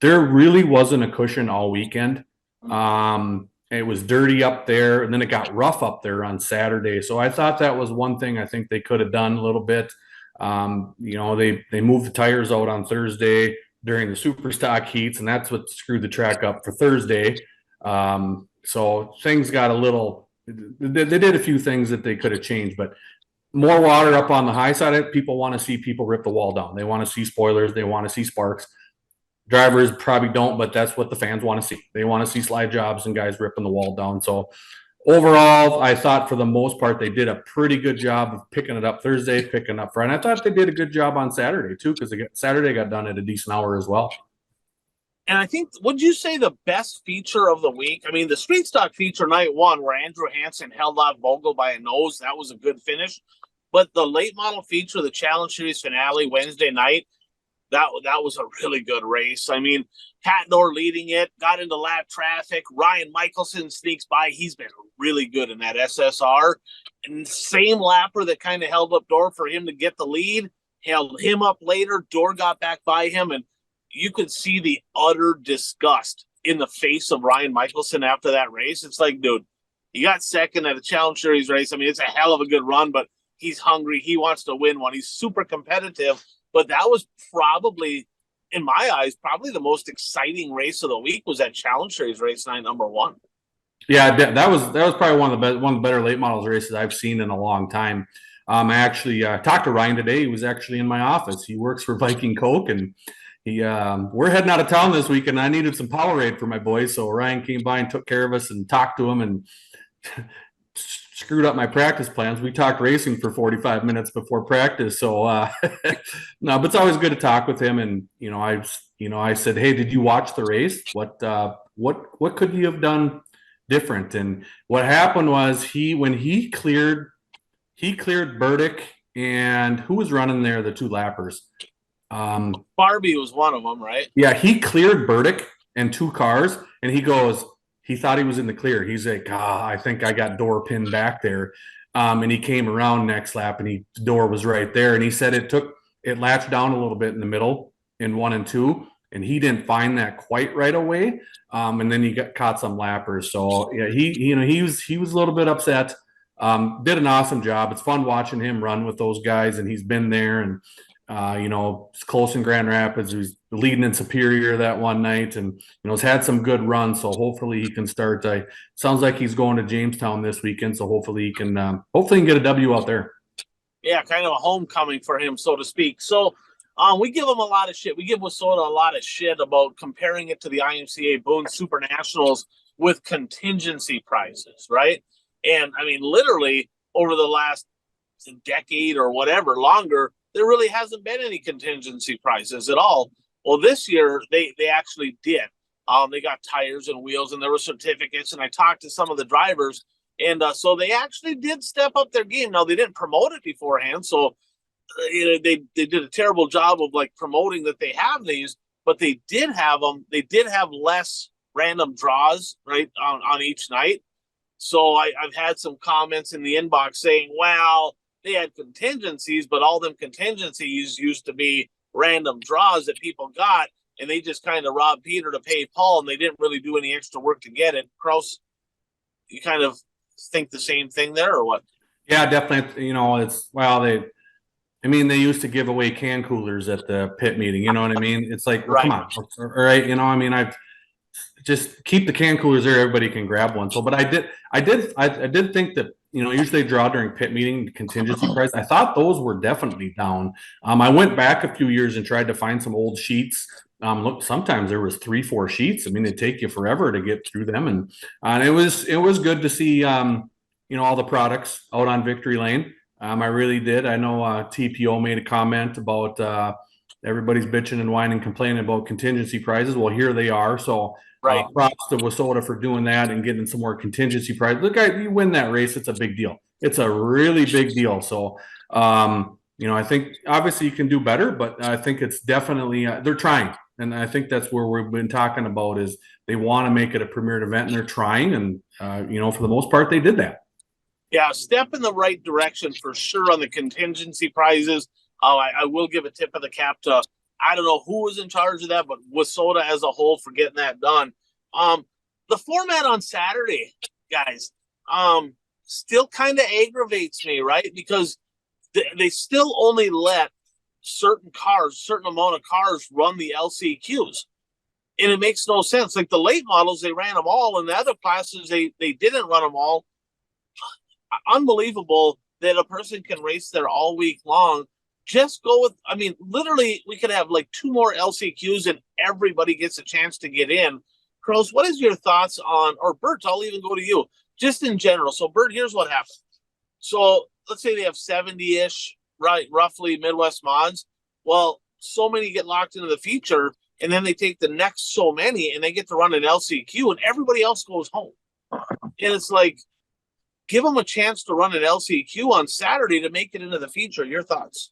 There really wasn't a cushion all weekend. It was dirty up there, and then it got rough up there on Saturday. So I thought that was one thing I think they could have done a little bit. They moved the tires out on Thursday during the super stock heats, and that's what screwed the track up for Thursday. So things got a little. They did a few things that they could have changed, but more water up on the high side. People want to see people rip the wall down. They want to see spoilers. They want to see sparks. Drivers probably don't, but that's what the fans want to see. They want to see slide jobs and guys ripping the wall down. So overall, I thought for the most part, they did a pretty good job of picking it up Thursday, picking up Friday. I thought they did a good job on Saturday too, because Saturday got done at a decent hour as well. And I think, would you say the best feature of the week? I mean, the street stock feature night one, where Andrew Hansen held off Vogel by a nose, that was a good finish. But the late model feature, the Challenge Series finale Wednesday night, that was a really good race. I mean, Hatnor leading it, got into lap traffic. Ryan Michelson sneaks by. He's been really good in that SSR. And same lapper that kind of held up Door for him to get the lead, held him up later. Door got back by him, and you could see the utter disgust in the face of Ryan Michelson after that race. It's like, dude, you got second at a Challenge Series race. I mean, it's a hell of a good run, but he's hungry. He wants to win one. He's super competitive. But that was probably, in my eyes, probably the most exciting race of the week was that Challenge Series race night number one. Yeah, that was probably one of the better late models races I've seen in a long time. I actually talked to Ryan today. He was actually in my office. He works for Viking Coke, and we're heading out of town this week, and I needed some Powerade for my boys. So Ryan came by and took care of us and talked to him and screwed up my practice plans. We talked racing for 45 minutes before practice. So no, but it's always good to talk with him. And I said, hey, did you watch the race? What could you have done different? And what happened was when he cleared Burdick, and who was running there, the two lappers? Barbie was one of them, right? Yeah, he cleared Burdick and two cars, and he thought he was in the clear. He's like, I think I got Door pinned back there. And he came around next lap, and Door was right there. And he said it latched down a little bit in the middle in 1 and 2, and he didn't find that quite right away. And then he caught some lappers. So yeah, he was a little bit upset. Did an awesome job. It's fun watching him run with those guys, and he's been there, and it's close in Grand Rapids. He was leading in Superior that one night, and has had some good runs. So hopefully he can start. Sounds like he's going to Jamestown this weekend, so hopefully he can get a W out there. Yeah, kind of a homecoming for him, so to speak. So we give him a lot of shit. We give WISSOTA a lot of shit about comparing it to the IMCA Boone Super Nationals with contingency prizes, right? And I mean, literally over the last decade or whatever longer, there really hasn't been any contingency prizes at all. Well, this year they actually did. They got tires and wheels, and there were certificates. And I talked to some of the drivers, and so they actually did step up their game. Now they didn't promote it beforehand, so they did a terrible job of like promoting that they have these, but they did have them. They did have less random draws right on each night. So I've had some comments in the inbox saying, well, they had contingencies, but all them contingencies used to be random draws that people got, and they just kind of robbed Peter to pay Paul, and they didn't really do any extra work to get it. Kraus, you kind of think the same thing there, or what? Yeah, definitely. They used to give away can coolers at the pit meeting. You know what I mean? It's like, well, Right. come on, all right. I've just keep the can coolers there. Everybody can grab one. So, but I did think that, usually they draw during pit meeting contingency prize. I thought those were definitely down. I went back a few years and tried to find some old sheets. Look, sometimes there was 3-4 sheets. I mean, it'd take you forever to get through them. And it was good to see, all the products out on Victory Lane. I really did. I know TPO made a comment about everybody's bitching and whining, complaining about contingency prizes. Well, here they are. So Right. props to WISSOTA for doing that and getting some more contingency prize. Look, you win that race, it's a big deal. It's a really big deal. So, I think obviously you can do better, but I think it's definitely they're trying, and I think that's where we've been talking about is they want to make it a premier event, and they're trying, and for the most part they did that. Yeah, step in the right direction for sure on the contingency prizes. I will give a tip of the cap to, I don't know who was in charge of that, but WISSOTA as a whole for getting that done. The format on Saturday, guys, still kind of aggravates me, right? Because they still only let certain amount of cars run the LCQs. And it makes no sense. Like the late models, they ran them all, and the other classes, they didn't run them all. Unbelievable that a person can race there all week long. Just go with, literally, we could have like 2 more LCQs and everybody gets a chance to get in. Crows, what is your thoughts on, or Bert, I'll even go to you, just in general. So, Bert, here's what happened. So, let's say they have 70-ish, right, roughly Midwest mods. Well, so many get locked into the feature, and then they take the next so many, and they get to run an LCQ, and everybody else goes home. And it's like, give them a chance to run an LCQ on Saturday to make it into the feature. Your thoughts?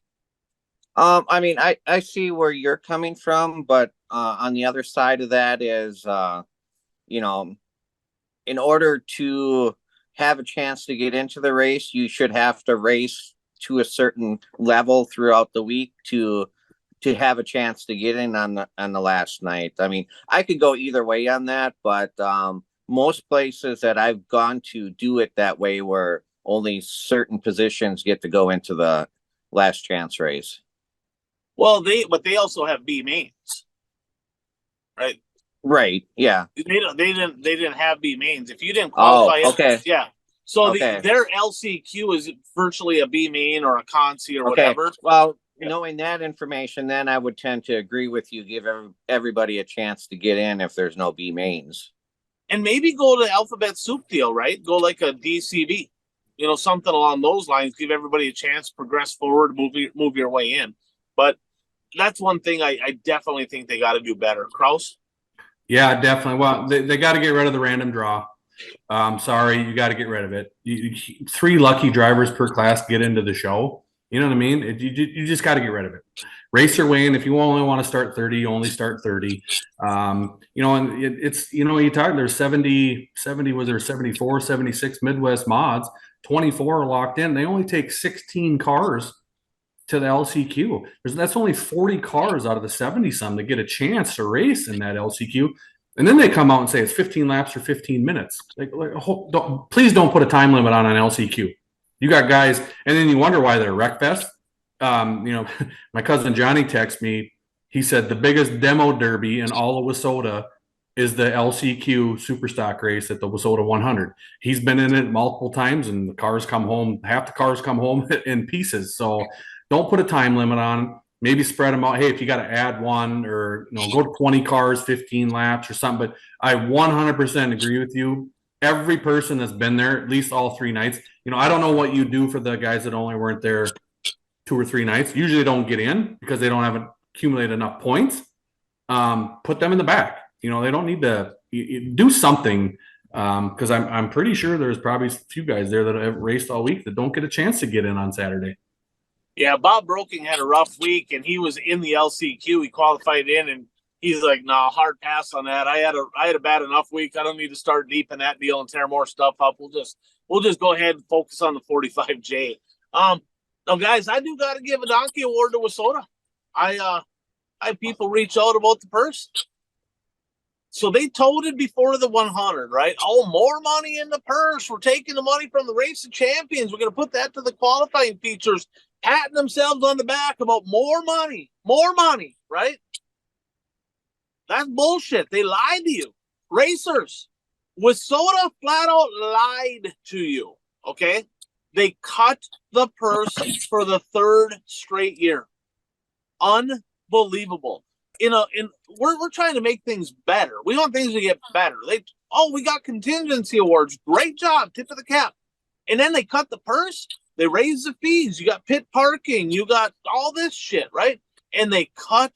I see where you're coming from, but on the other side of that is, in order to have a chance to get into the race, you should have to race to a certain level throughout the week to have a chance to get in on the last night. I could go either way on that, but most places that I've gone to do it that way, where only certain positions get to go into the last chance race. Well, they also have B mains, right? Right. Yeah. They didn't have B mains. If you didn't qualify, okay. Yeah. So okay. Their LCQ is virtually a B main or a consi or whatever. Well, knowing that information, then I would tend to agree with you. Give everybody a chance to get in if there's no B mains. And maybe go to alphabet soup deal, right? Go like a DCB, something along those lines. Give everybody a chance, progress forward, move your way in. But that's one thing I definitely think they got to do better. Kraus? Yeah, definitely. Well, they got to get rid of the random draw. Sorry, you got to get rid of it. 3 lucky drivers per class get into the show. You know what I mean? You just got to get rid of it. Race your way in. If you only want to start 30, you only start 30. And it's, you talk, there's 70, was there 74, 76 Midwest mods, 24 are locked in. They only take 16 cars to the LCQ. That's only 40 cars out of the 70 some that get a chance to race in that LCQ. And then they come out and say it's 15 laps or 15 minutes. Please don't put a time limit on an LCQ. You got guys, and then you wonder why they're wreck fest. My cousin Johnny texted me. He said the biggest demo derby in all of WISSOTA is the LCQ Superstock race at the WISSOTA 100. He's been in it multiple times, and the cars come home. Half the cars come home in pieces. So don't put a time limit on. Maybe spread them out. Hey, if you got to add one, or go to 20 cars, 15 laps or something. But I 100% agree with you. Every person that's been there, at least all 3 nights. I don't know what you do for the guys that only weren't there 2 or 3 nights. Usually they don't get in because they don't have accumulated enough points. Put them in the back. They don't need to do something, because I'm pretty sure there's probably a few guys there that have raced all week that don't get a chance to get in on Saturday. Yeah, Bob Broking had a rough week, and he was in the LCQ. He qualified in, and he's like, "Nah, hard pass on that. I had a bad enough week. I don't need to start deep in that deal and tear more stuff up. We'll just go ahead and focus on the 45J." Now, guys, I do got to give a donkey award to Wissota. I had people reach out about the purse. So they toted before the 100, right? Oh, more money in the purse. We're taking the money from the Race of Champions. We're going to put that to the qualifying features, patting themselves on the back about more money, right? That's bullshit. They lied to you. Racers, Wissota flat out lied to you, okay? They cut the purse for the 3rd straight year. Unbelievable. We're trying to make things better. We want things to get better. We got contingency awards. Great job, tip of the cap. And then they cut the purse. They raise the fees. You got pit parking. You got all this shit, right? And they cut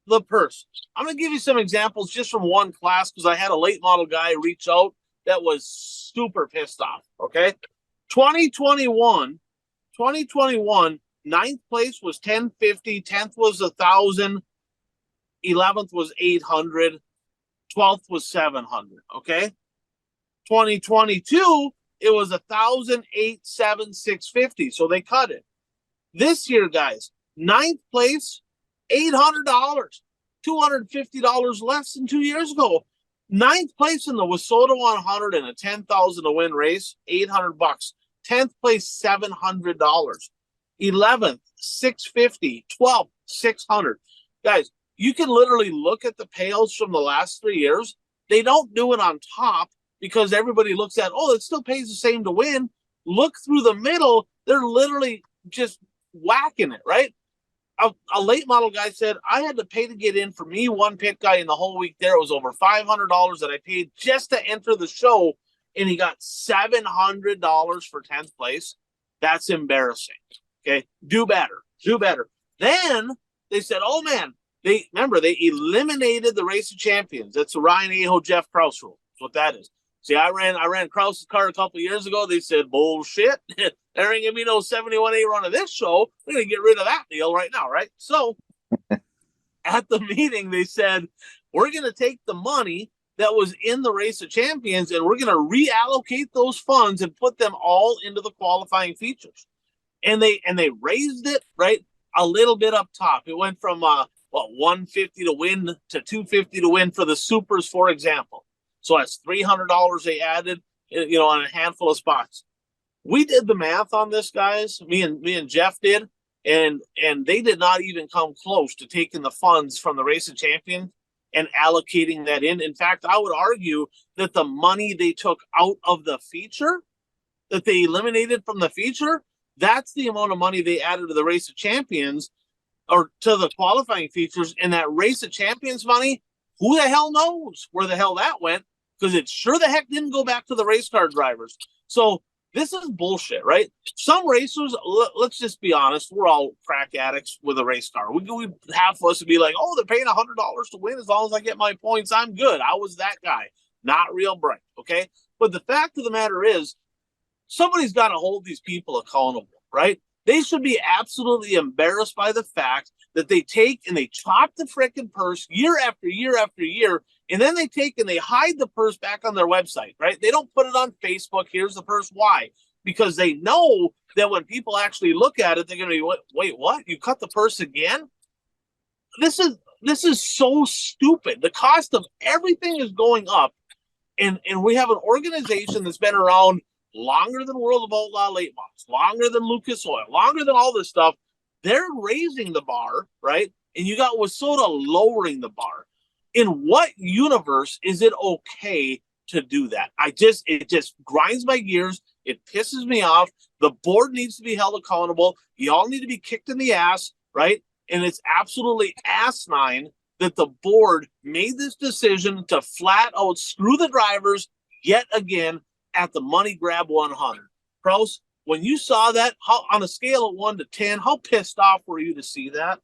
the purse. I'm gonna give you some examples just from one class because I had a late model guy reach out that was super pissed off. Okay, 2021, 9th place was 1050, 10th was 1,000. 11th was 800, 12th was 700. Okay, 2022 it was 1,008,7,650. So they cut it. This year, guys, 9th place, $800, $250 less than 2 years ago. 9th place in the Wissota 100 in a 10,000 to win race, $800. 10th place, $700. 11th, $650. 12th, $600. Guys, you can literally look at the payouts from the last 3 years. They don't do it on top because everybody looks at, it still pays the same to win. Look through the middle. They're literally just whacking it, right? A late model guy said, I had to pay to get in for me, one pit guy in the whole week there. It was over $500 that I paid just to enter the show, and he got $700 for 10th place. That's embarrassing. Okay, do better. Then they said, they eliminated the Race of Champions. That's the Ryan Aho, Jeff Krause rule. That's what that is. See, I ran Krause's car a couple of years ago. They said, bullshit. There ain't gonna be no 71A run of this show. We're gonna get rid of that deal right now, right? So at the meeting, they said, we're gonna take the money that was in the Race of Champions and we're gonna reallocate those funds and put them all into the qualifying features. And they raised it, right, a little bit up top. It went from 150 to win to 250 to win for the supers, for example. So that's $300 they added, on a handful of spots. We did the math on this, guys. Me and Jeff did, and they did not even come close to taking the funds from the Race of Champions and allocating that in. In fact, I would argue that the money they took out of the feature, that they eliminated from the feature, that's the amount of money they added to the Race of Champions or to the qualifying features. And that Race of Champions money, who the hell knows where the hell that went? Because it sure the heck didn't go back to the race car drivers. So this is bullshit, right? Some racers, let's just be honest, we're all crack addicts with a race car. We half of us would be like, they're paying $100 to win. As long as I get my points, I'm good. I was that guy. Not real bright, okay? But the fact of the matter is, somebody's got to hold these people accountable, right? They should be absolutely embarrassed by the fact that they take and they chop the frickin' purse year after year after year, and then they take and they hide the purse back on their website, right? They don't put it on Facebook. Here's the purse. Why? Because they know that when people actually look at it, they're going to be, wait, what? You cut the purse again? This is so stupid. The cost of everything is going up, and we have an organization that's been around longer than World of Outlaw late models, longer than Lucas Oil, longer than all this stuff. They're raising the bar, right? And you got Wissota lowering the bar. In what universe is it okay to do that? It just grinds my gears. It pisses me off. The board needs to be held accountable. Y'all need to be kicked in the ass, right? And it's absolutely asinine that the board made this decision to flat out screw the drivers yet again at the money grab 100. Pros, when you saw that, how on a scale of 1 to 10, how pissed off were you to see that?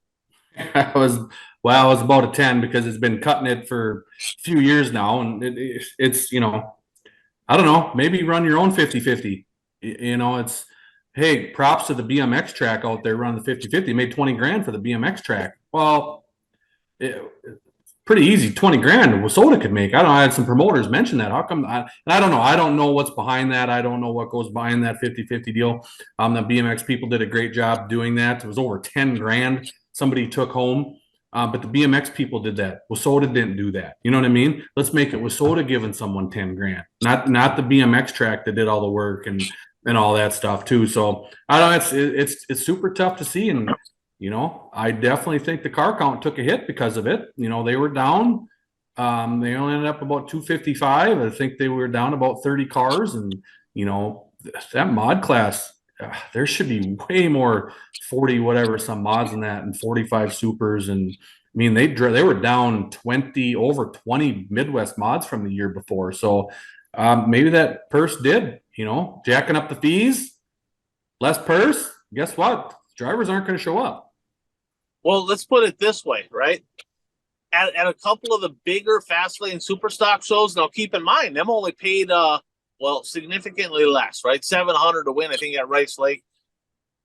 I was about a 10 because it's been cutting it for a few years now. And it's, I don't know, maybe run your own 50-50. It's, hey, props to the BMX track out there running the 50-50. Made 20 grand for the BMX track. Well, pretty easy, 20 grand WISSOTA could make. I don't know, I had some promoters mention that. How come? And I don't know. I don't know what's behind that. I don't know what goes behind that 50-50 deal. The BMX people did a great job doing that. It was over 10 grand somebody took home. But the BMX people did that. WISSOTA didn't do that. You know what I mean? Let's make it WISSOTA giving someone 10 grand, not the BMX track that did all the work and all that stuff too. So I don't know, it's super tough to see. And I definitely think the car count took a hit because of it. They were down. They only ended up about 255. I think they were down about 30 cars. And, that mod class, there should be way more 40, whatever, some mods in that, and 45 supers. And I mean, they were down over 20 Midwest mods from the year before. So maybe that purse did, jacking up the fees, less purse. Guess what? Drivers aren't going to show up. Well, let's put it this way, right? At a couple of the bigger fast lane super stock shows, now keep in mind, them only paid significantly less, right? $700 to win, I think, at Rice Lake.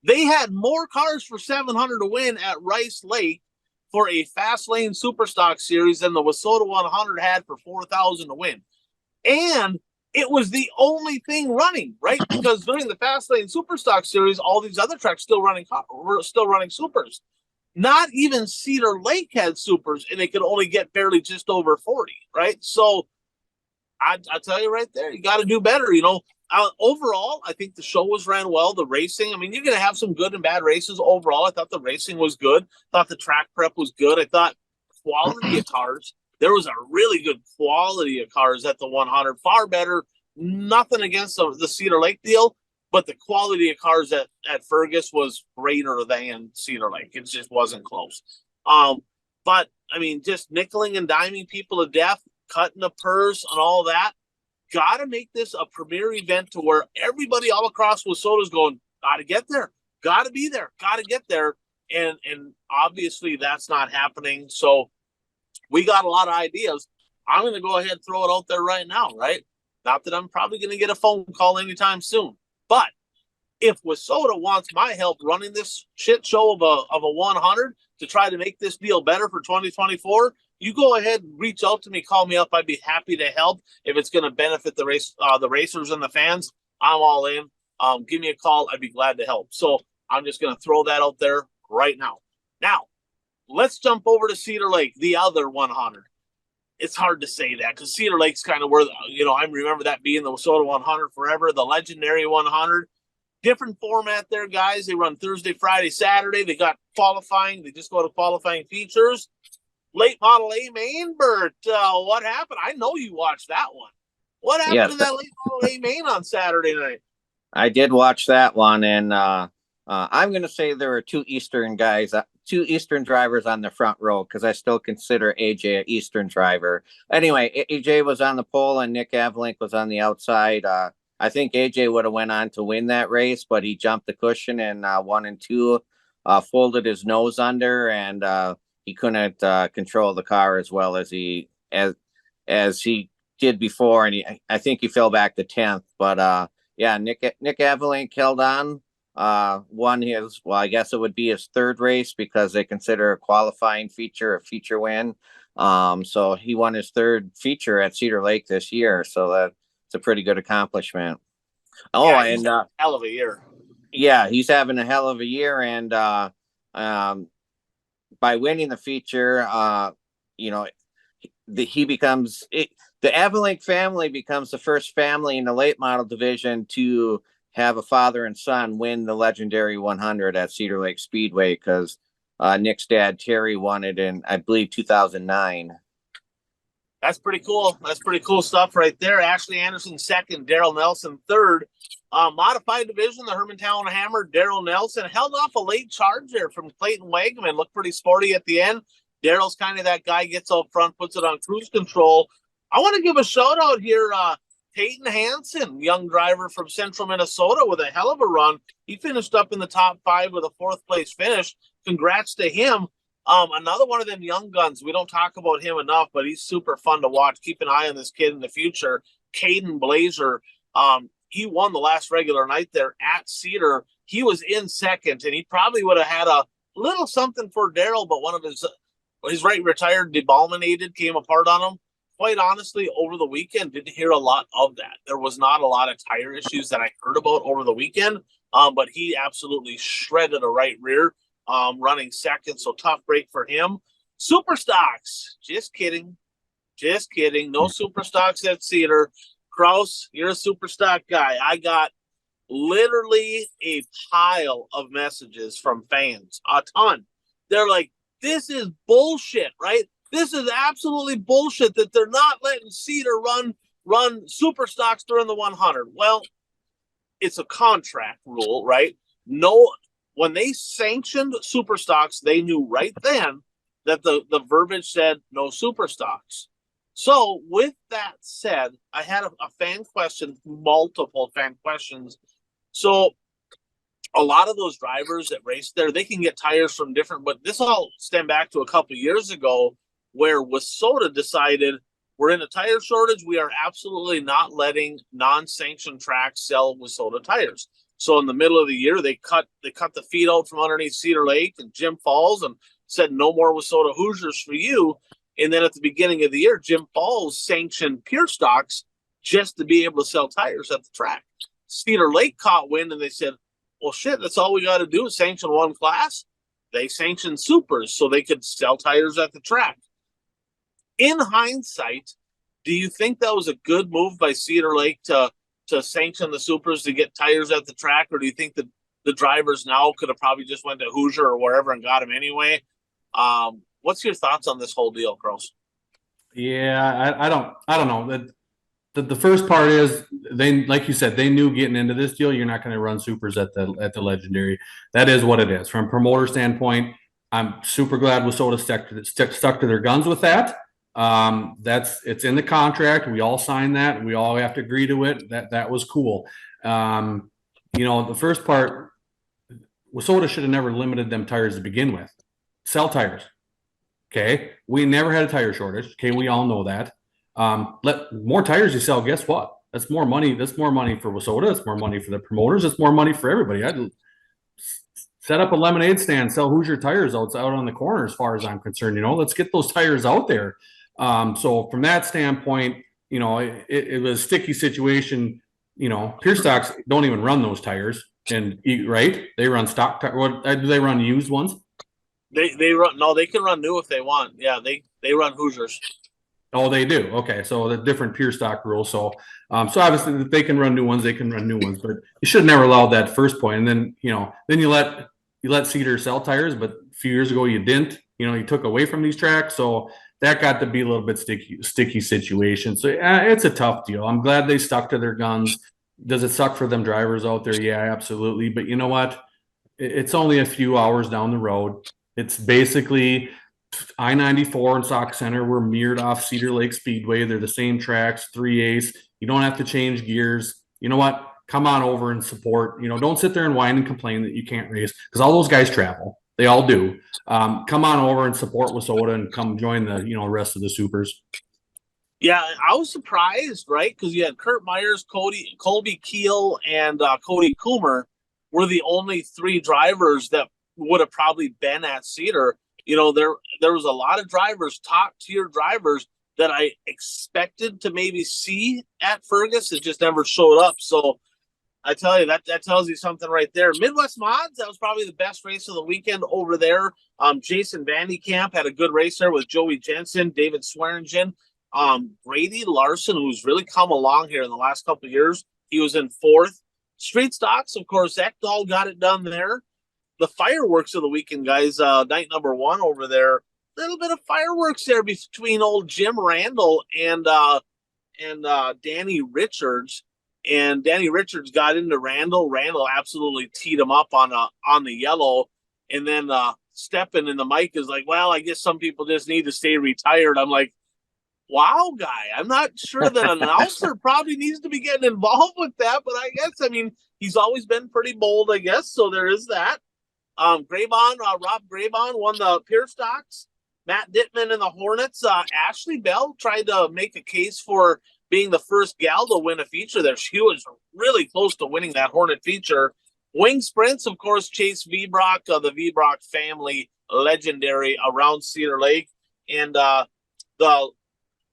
They had more cars for $700 to win at Rice Lake for a fast lane super stock series than the WISSOTA 100 had for $4,000 to win. And it was the only thing running, right? Because during the fast lane super stock series, all these other tracks were still running supers. Not even Cedar Lake had supers, and they could only get barely just over 40, right? So I tell you right there, you got to do better. Overall, I think the show was ran well. The racing, I mean, you're going to have some good and bad races. Overall, I thought the racing was good. Thought the track prep was good. I thought quality of cars. There was a really good quality of cars at the 100. Far better. Nothing against the Cedar Lake deal, but the quality of cars at Fergus was greater than Cedar Lake. It just wasn't close. But I mean, just nickeling and diming people to death, cutting the purse and all that. Got to make this a premier event to where everybody all across WISSOTA is going, got to get there, got to be there, got to get there. And obviously that's not happening. So we got a lot of ideas. I'm going to go ahead and throw it out there right now, right? Not that I'm probably going to get a phone call anytime soon. But if WISSOTA wants my help running this shit show of a 100 to try to make this deal better for 2024, you go ahead and reach out to me, call me up. I'd be happy to help. If it's going to benefit the racers and the fans, I'm all in. Give me a call. I'd be glad to help. So I'm just going to throw that out there right now. Now, let's jump over to Cedar Lake, the other 100. It's hard to say that because Cedar Lake's kind of where, I remember that being the WISSOTA 100 forever, the legendary 100. Different format there, guys. They run Thursday, Friday, Saturday. They got qualifying. They just go to qualifying features. Late model A main, Bert. What happened? I know you watched that one. What happened to that late model A main on Saturday night? I did watch that one, and I'm going to say there were two Eastern drivers on the front row because I still consider AJ an Eastern driver. Anyway, AJ was on the pole and Nick Avalink was on the outside. I think AJ would have went on to win that race, but he jumped the cushion in 1 and 2, folded his nose under, and he couldn't control the car as well as he did before, and I think he fell back to 10th. But Nick Avalink held on, won his, well, I guess it would be his third race because they consider a qualifying feature a feature win. So he won his third feature at Cedar Lake this year. So that's a pretty good accomplishment. Oh, yeah, and hell of a year. Yeah, he's having a hell of a year, and by winning the feature, the Avalink family becomes the first family in the late model division to have a father and son win the legendary 100 at Cedar Lake Speedway, because Nick's dad, Terry, won it in, I believe, 2009. That's pretty cool. That's pretty cool stuff right there. Ashley Anderson second, Daryl Nelson third. Modified division, the Hermantown Hammer, Daryl Nelson held off a late charge there from Clayton Wagaman. Looked pretty sporty at the end. Daryl's kind of that guy, gets up front, puts it on cruise control. I want to give a shout out here Peyton Hansen, young driver from Central Minnesota, with a hell of a run. He finished up in the top 5 with a 4th place finish. Congrats to him. Another one of them young guns. We don't talk about him enough, but he's super fun to watch. Keep an eye on this kid in the future. Caden Blazer. He won the last regular night there at Cedar. He was in second, and he probably would have had a little something for Daryl, but one of his right retired debalminated came apart on him. Quite honestly, over the weekend, didn't hear a lot of that. There was not a lot of tire issues that I heard about over the weekend, but he absolutely shredded a right rear, running second, so tough break for him. Super stocks, just kidding. No super stocks at Cedar. Kraus, you're a super stock guy. I got literally a pile of messages from fans, a ton. They're like, this is bullshit, right? This is absolutely bullshit that they're not letting Cedar run super stocks during the 100. Well, it's a contract rule, right? No, when they sanctioned super stocks, they knew right then that the verbiage said no super stocks. So with that said, I had a fan question, multiple fan questions. So a lot of those drivers that race there, they can get tires from different, but this all stemmed back to a couple of years ago where WISSOTA decided we're in a tire shortage. We are absolutely not letting non-sanctioned tracks sell WISSOTA tires. So in the middle of the year, they cut the feed out from underneath Cedar Lake and Jim Falls and said no more WISSOTA Hoosiers for you. And then at the beginning of the year, Jim Falls sanctioned pure stocks just to be able to sell tires at the track. Cedar Lake caught wind and they said, well, shit, that's all we got to do is sanction one class. They sanctioned supers so they could sell tires at the track. In hindsight, do you think that was a good move by Cedar Lake to sanction the supers to get tires at the track? Or do you think that the drivers now could have probably just went to Hoosier or wherever and got them anyway? What's your thoughts on this whole deal, Kraus? Yeah, I don't know. The first part is they, like you said, they knew getting into this deal, you're not going to run supers at the Legendary. That is what it is. From a promoter standpoint, I'm super glad WISSOTA stuck to their guns with that. It's in the contract. We all signed that. We all have to agree to it. That was cool. The first part, WISSOTA should have never limited them tires to begin with. Sell tires. Okay. We never had a tire shortage. Okay. We all know that. Let more tires you sell. Guess what? That's more money. That's more money for WISSOTA. That's more money for the promoters. That's more money for everybody. I'd set up a lemonade stand, sell Hoosier tires out on the corner. As far as I'm concerned, let's get those tires out there. So from that standpoint, it was a sticky situation. Pure stocks don't even run those tires, and right, they run stock. What do they run? Used ones? They run. No, they can run new if they want. Yeah, they run Hoosiers. Oh, they do. Okay, so the different pure stock rules. So obviously if they can run new ones, they can run new ones. But you should have never allowed that first point. And then then you let Cedar sell tires, but a few years ago you didn't. You took away from these tracks, so that got to be a little bit sticky situation. So it's a tough deal. I'm glad they stuck to their guns. Does it suck for them drivers out there? Yeah, absolutely. But you know what? It's only a few hours down the road. It's basically I-94 and Sauk Center were mirrored off Cedar Lake Speedway. They're the same tracks, 3As. You don't have to change gears. You know what? Come on over and support. Don't sit there and whine and complain that you can't race, because all those guys travel. They all do. Come on over and support WISSOTA and come join the rest of the supers. Yeah, I was surprised, right? Because you had Kurt Myers, Colby Keel, and Cody Coomer were the only 3 drivers that would have probably been at Cedar. There was a lot of drivers, top tier drivers, that I expected to maybe see at Fergus. It just never showed up. So I tell you, that tells you something right there. Midwest Mods, that was probably the best race of the weekend over there. Jason Vandekamp had a good race there with Joey Jensen, David Swearingen. Brady Larson, who's really come along here in the last couple of years, he was in 4th. Street Stocks, of course, Ekdahl got it done there. The fireworks of the weekend, guys, night number 1 over there. A little bit of fireworks there between old Jim Randall and Danny Richards. And Danny Richards got into Randall. Randall absolutely teed him up on the yellow. And then Steppen in the mic is like, well, I guess some people just need to stay retired. I'm like, wow guy. I'm not sure that an announcer probably needs to be getting involved with that, but I guess, I mean, he's always been pretty bold, I guess. So there is that. Rob Graybon won the Pier Stocks. Matt Dittman and the Hornets. Ashley Bell tried to make a case for being the first gal to win a feature there. She was really close to winning that Hornet feature. Wing sprints, of course, Chase Vbrock, the Vbrock family, legendary around Cedar Lake. And the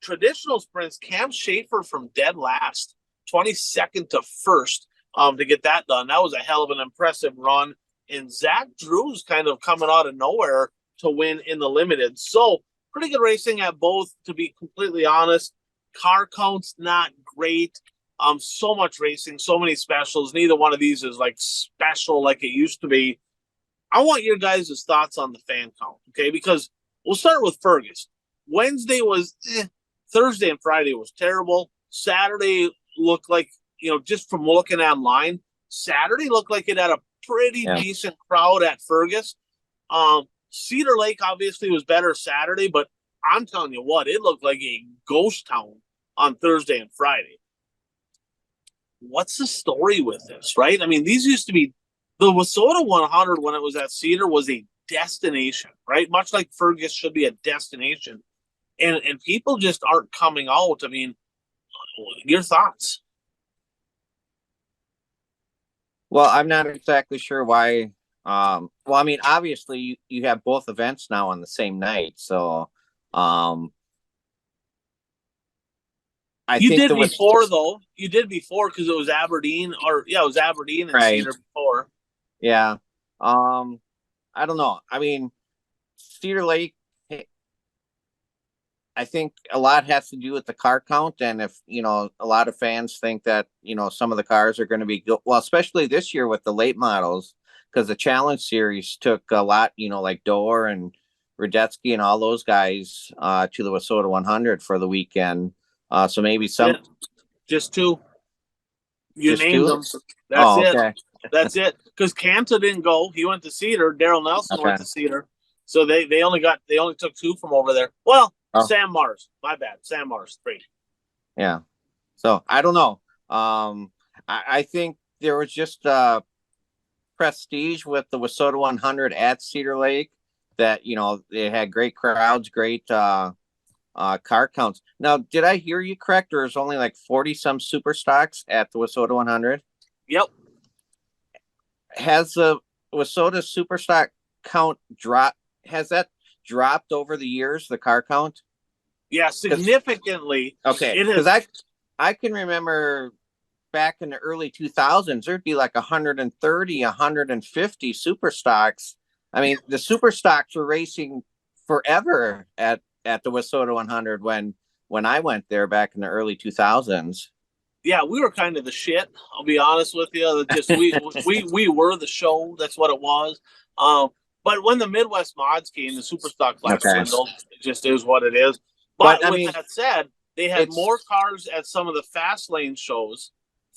traditional sprints, Cam Schaefer from dead last, 22nd to first to get that done. That was a hell of an impressive run. And Zach Drew's kind of coming out of nowhere to win in the limited. So pretty good racing at both, to be completely honest. Car count's not great. So much racing, so many specials. Neither one of these is like special like it used to be. I want your guys' thoughts on the fan count, okay? Because we'll start with Fergus. Wednesday was Thursday and Friday was terrible. Saturday looked like, just from looking online, Saturday looked like it had a pretty decent crowd at Fergus. Cedar Lake obviously was better Saturday, but I'm telling you what, it looked like a ghost town on Thursday and Friday. What's the story with this, right? I mean, these used to be the Wissota 100 when it was at Cedar was a destination, right? Much like Fergus should be a destination. And people just aren't coming out. I mean, your thoughts? Well, I'm not exactly sure why. I mean, obviously you have both events now on the same night, so You did before because it was Aberdeen, it was Aberdeen and right. Cedar before. Yeah. I don't know. I mean, Cedar Lake, I think a lot has to do with the car count. And if, a lot of fans think that, some of the cars are going to be well, especially this year with the late models, because the Challenge Series took a lot, like Dorr and Radetzky and all those guys to the Wissota 100 for the weekend. So maybe some. Just two. You just named two? them. That's it. Okay. That's it. Because Canta didn't go. He went to Cedar. Daryl Nelson went to Cedar. So they only took two from over there. Well, Sam Mars. My bad. Sam Mars, 3. Yeah. So I don't know. I think there was just prestige with the Wissota 100 at Cedar Lake that, they had great crowds, great car counts. Now, did I hear you correct? There's only like 40 some super stocks at the Wissota 100. Yep. Has the Wissota super stock count dropped? Has that dropped over the years, the car count? Yeah, significantly. Okay, because I can remember back in the early 2000s, there'd be like 130, 150 super stocks. I mean, the super stocks were racing forever at the Wissota 100 when I went there back in the early 2000s. Yeah, we were kind of the shit. I'll be honest with you. Just we were the show. That's what it was. But when the Midwest mods came, the Superstock class dwindled. It just is what it is. But with that said, they had more cars at some of the fast lane shows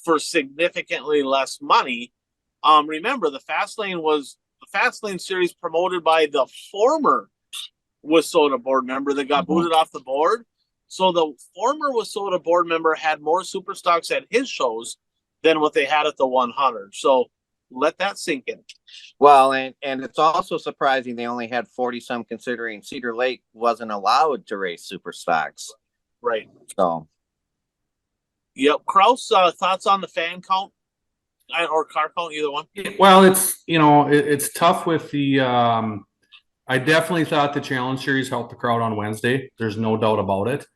for significantly less money. Remember, the fast lane series promoted by the former Wissota board member that got booted off the board. So the former Wissota board member had more Superstocks at his shows than what they had at the 100. So let that sink in. Well, and it's also surprising they only had 40 some, considering Cedar Lake wasn't allowed to race super stocks. Right. So. Yep. Kraus, thoughts on the fan count or car count, either one? Well, it's tough with the. I definitely thought the Challenge Series helped the crowd on Wednesday. There's no doubt about it.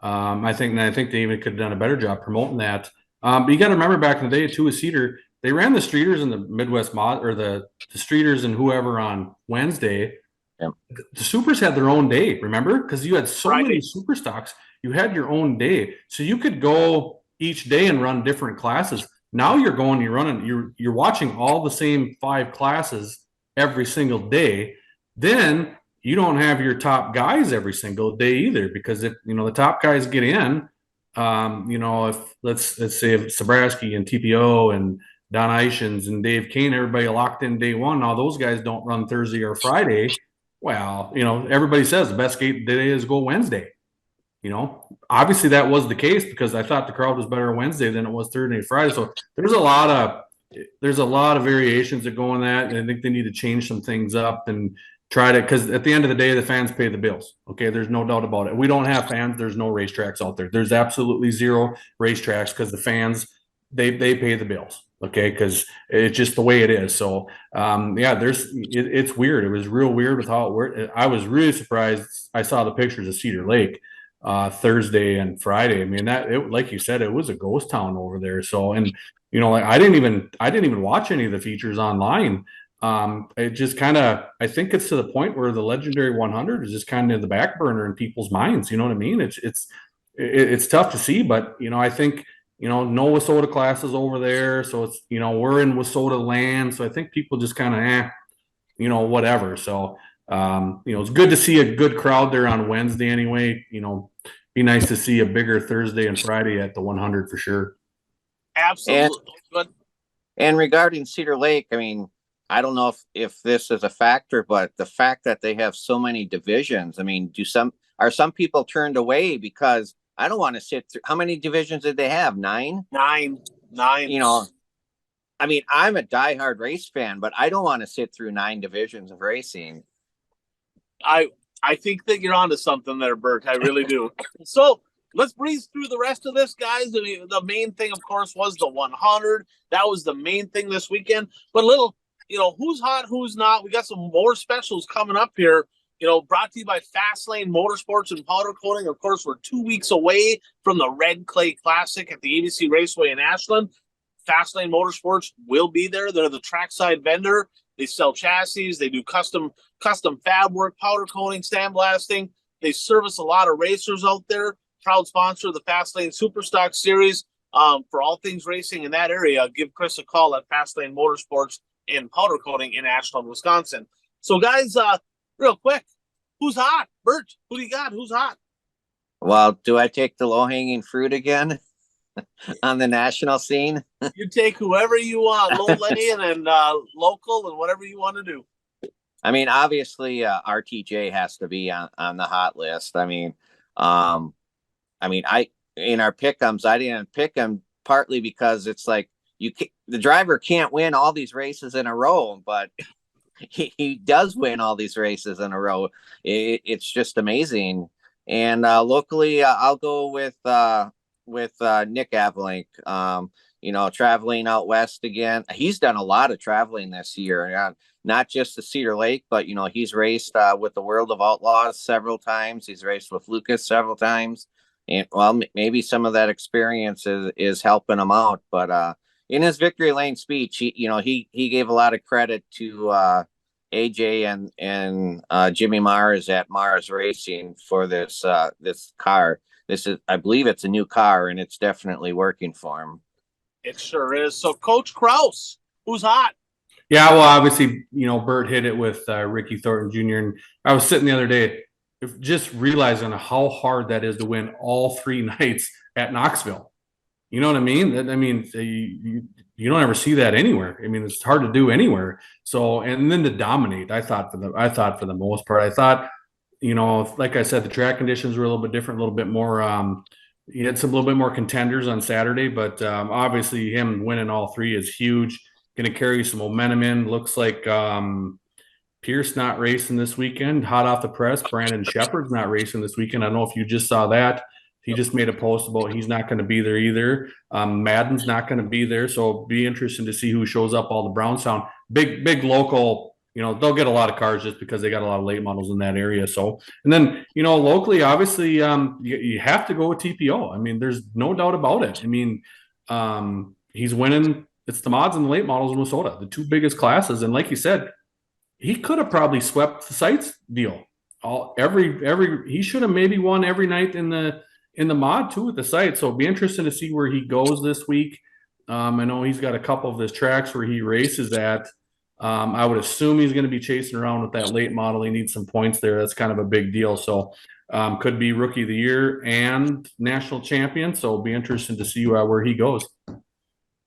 I think they even could have done a better job promoting that. But you got to remember, back in the day too, with Cedar, they ran the streeters and the Midwest mod, or the streeters and whoever on Wednesday. Yeah. The supers had their own day, remember? Because you had so many super stocks, you had your own day. So you could go each day and run different classes. Now you're watching all the same 5 classes every single day. Then you don't have your top guys every single day either, because if the top guys get in, if let's say if Sabraski and TPO and Don Eichens and Dave Kane, everybody locked in day one. Now those guys don't run Thursday or Friday. Well, everybody says the best day is go Wednesday. Obviously that was the case because I thought the crowd was better on Wednesday than it was Thursday and Friday. So there's a lot of variations that go in that, and I think they need to change some things up and try to, because at the end of the day, the fans pay the bills. Okay, there's no doubt about it. We don't have fans. There's no racetracks out there. There's absolutely zero racetracks because the fans they pay the bills. Okay, because it's just the way it is. So yeah, it's weird. It was real weird with how it worked. I was really surprised. I saw the pictures of Cedar Lake Thursday and Friday. I mean, like you said, it was a ghost town over there. So, and like I didn't even watch any of the features online. It just kind of, I think it's to the point where the legendary 100 is just kind of in the back burner in people's minds. You know what I mean? It's tough to see, but I think no Wissota classes over there, so it's we're in Wissota land, so I think people just kind of whatever. So it's good to see a good crowd there on Wednesday anyway. Be nice to see a bigger Thursday and Friday at the 100 for sure. Absolutely. And regarding Cedar Lake, I mean, I don't know if this is a factor, but the fact that they have so many divisions, I mean, are some people turned away because I don't want to sit through, how many divisions did they have? Nine. I mean, I'm a diehard race fan, but I don't want to sit through 9 divisions of racing. I think that you're onto something there, Bert. I really do. So let's breeze through the rest of this, guys. I mean, the main thing, of course, was the 100. That was the main thing this weekend. But a little, who's hot, who's not. We got some more specials coming up here. Brought to you by Fastlane Motorsports and Powder Coating. Of course, we're 2 weeks away from the Red Clay Classic at the ABC Raceway in Ashland. Fastlane Motorsports will be there. They're the trackside vendor. They sell chassis. They do custom fab work, powder coating, sandblasting. They service a lot of racers out there. Proud sponsor of the Fastlane Superstock Series. For all things racing in that area, give Chris a call at Fastlane Motorsports and Powder Coating in Ashland, Wisconsin. So, guys, real quick, who's hot? Bert, who do you got? Who's hot? Well, do I take the low-hanging fruit again on the national scene? You take whoever you want, low-laying and local and whatever you want to do. I mean, obviously, RTJ has to be on the hot list. I mean, in our pick'ems, I didn't pick him partly because it's like the driver can't win all these races in a row, but he does win all these races in a row. It's just amazing. And locally, I'll go with Nick Avalink. Traveling out west again. He's done a lot of traveling this year, not just the Cedar Lake, but he's raced with the World of Outlaws several times. He's raced with Lucas several times, and well, maybe some of that experience is helping him out. But in his victory lane speech, he gave a lot of credit to AJ and Jimmy Mars at Mars Racing for this car. I believe it's a new car, and it's definitely working for him. It sure is. So, Coach Kraus, who's hot? Yeah, well, obviously, Bert hit it with Ricky Thornton Jr. And I was sitting the other day, just realizing how hard that is to win all 3 nights at Knoxville. You know what I mean? I mean, you don't ever see that anywhere. I mean, it's hard to do anywhere. So, and then to dominate, I thought for the most part, I thought, like I said, the track conditions were a little bit different, a little bit more. He had a little bit more contenders on Saturday, but obviously him winning all 3 is huge. Going to carry some momentum in. Looks like Pierce not racing this weekend. Hot off the press, Brandon Shepard's not racing this weekend. I don't know if you just saw that. He just made a post about he's not going to be there either. Madden's not going to be there, so it'll be interesting to see who shows up. All the Brownstown, big local. They'll get a lot of cars just because they got a lot of late models in that area. So, and then locally, obviously, you have to go with TPO. I mean, there's no doubt about it. I mean, he's winning. It's the mods and the late models in Wissota, the 2 biggest classes. And like you said, he could have probably swept the sites deal. He should have maybe won every night in the mod too at the site. So it'll be interesting to see where he goes this week. I know he's got a couple of his tracks where he races at. I would assume he's going to be chasing around with that late model. He needs some points there. That's kind of a big deal. So could be rookie of the year and national champion. So it'll be interesting to see where he goes.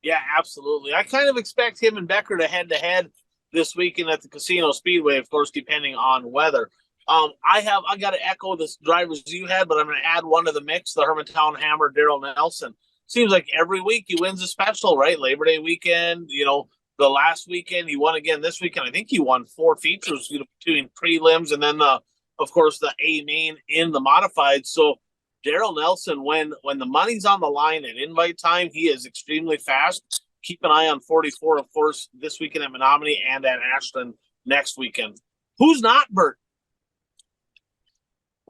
Yeah, absolutely. I kind of expect him and Becker to head-to-head this weekend at the Casino Speedway, of course, depending on weather. I got to echo the drivers you had, but I'm going to add one to the mix. The Hermantown Hammer, Daryl Nelson. Seems like every week he wins a special, right? Labor Day weekend, the last weekend he won again this weekend. I think he won 4 features between prelims and then of course the A main in the modified. So Daryl Nelson, when the money's on the line at invite time, he is extremely fast. Keep an eye on 44, of course, this weekend at Menominee and at Ashland next weekend. Who's not, Bert?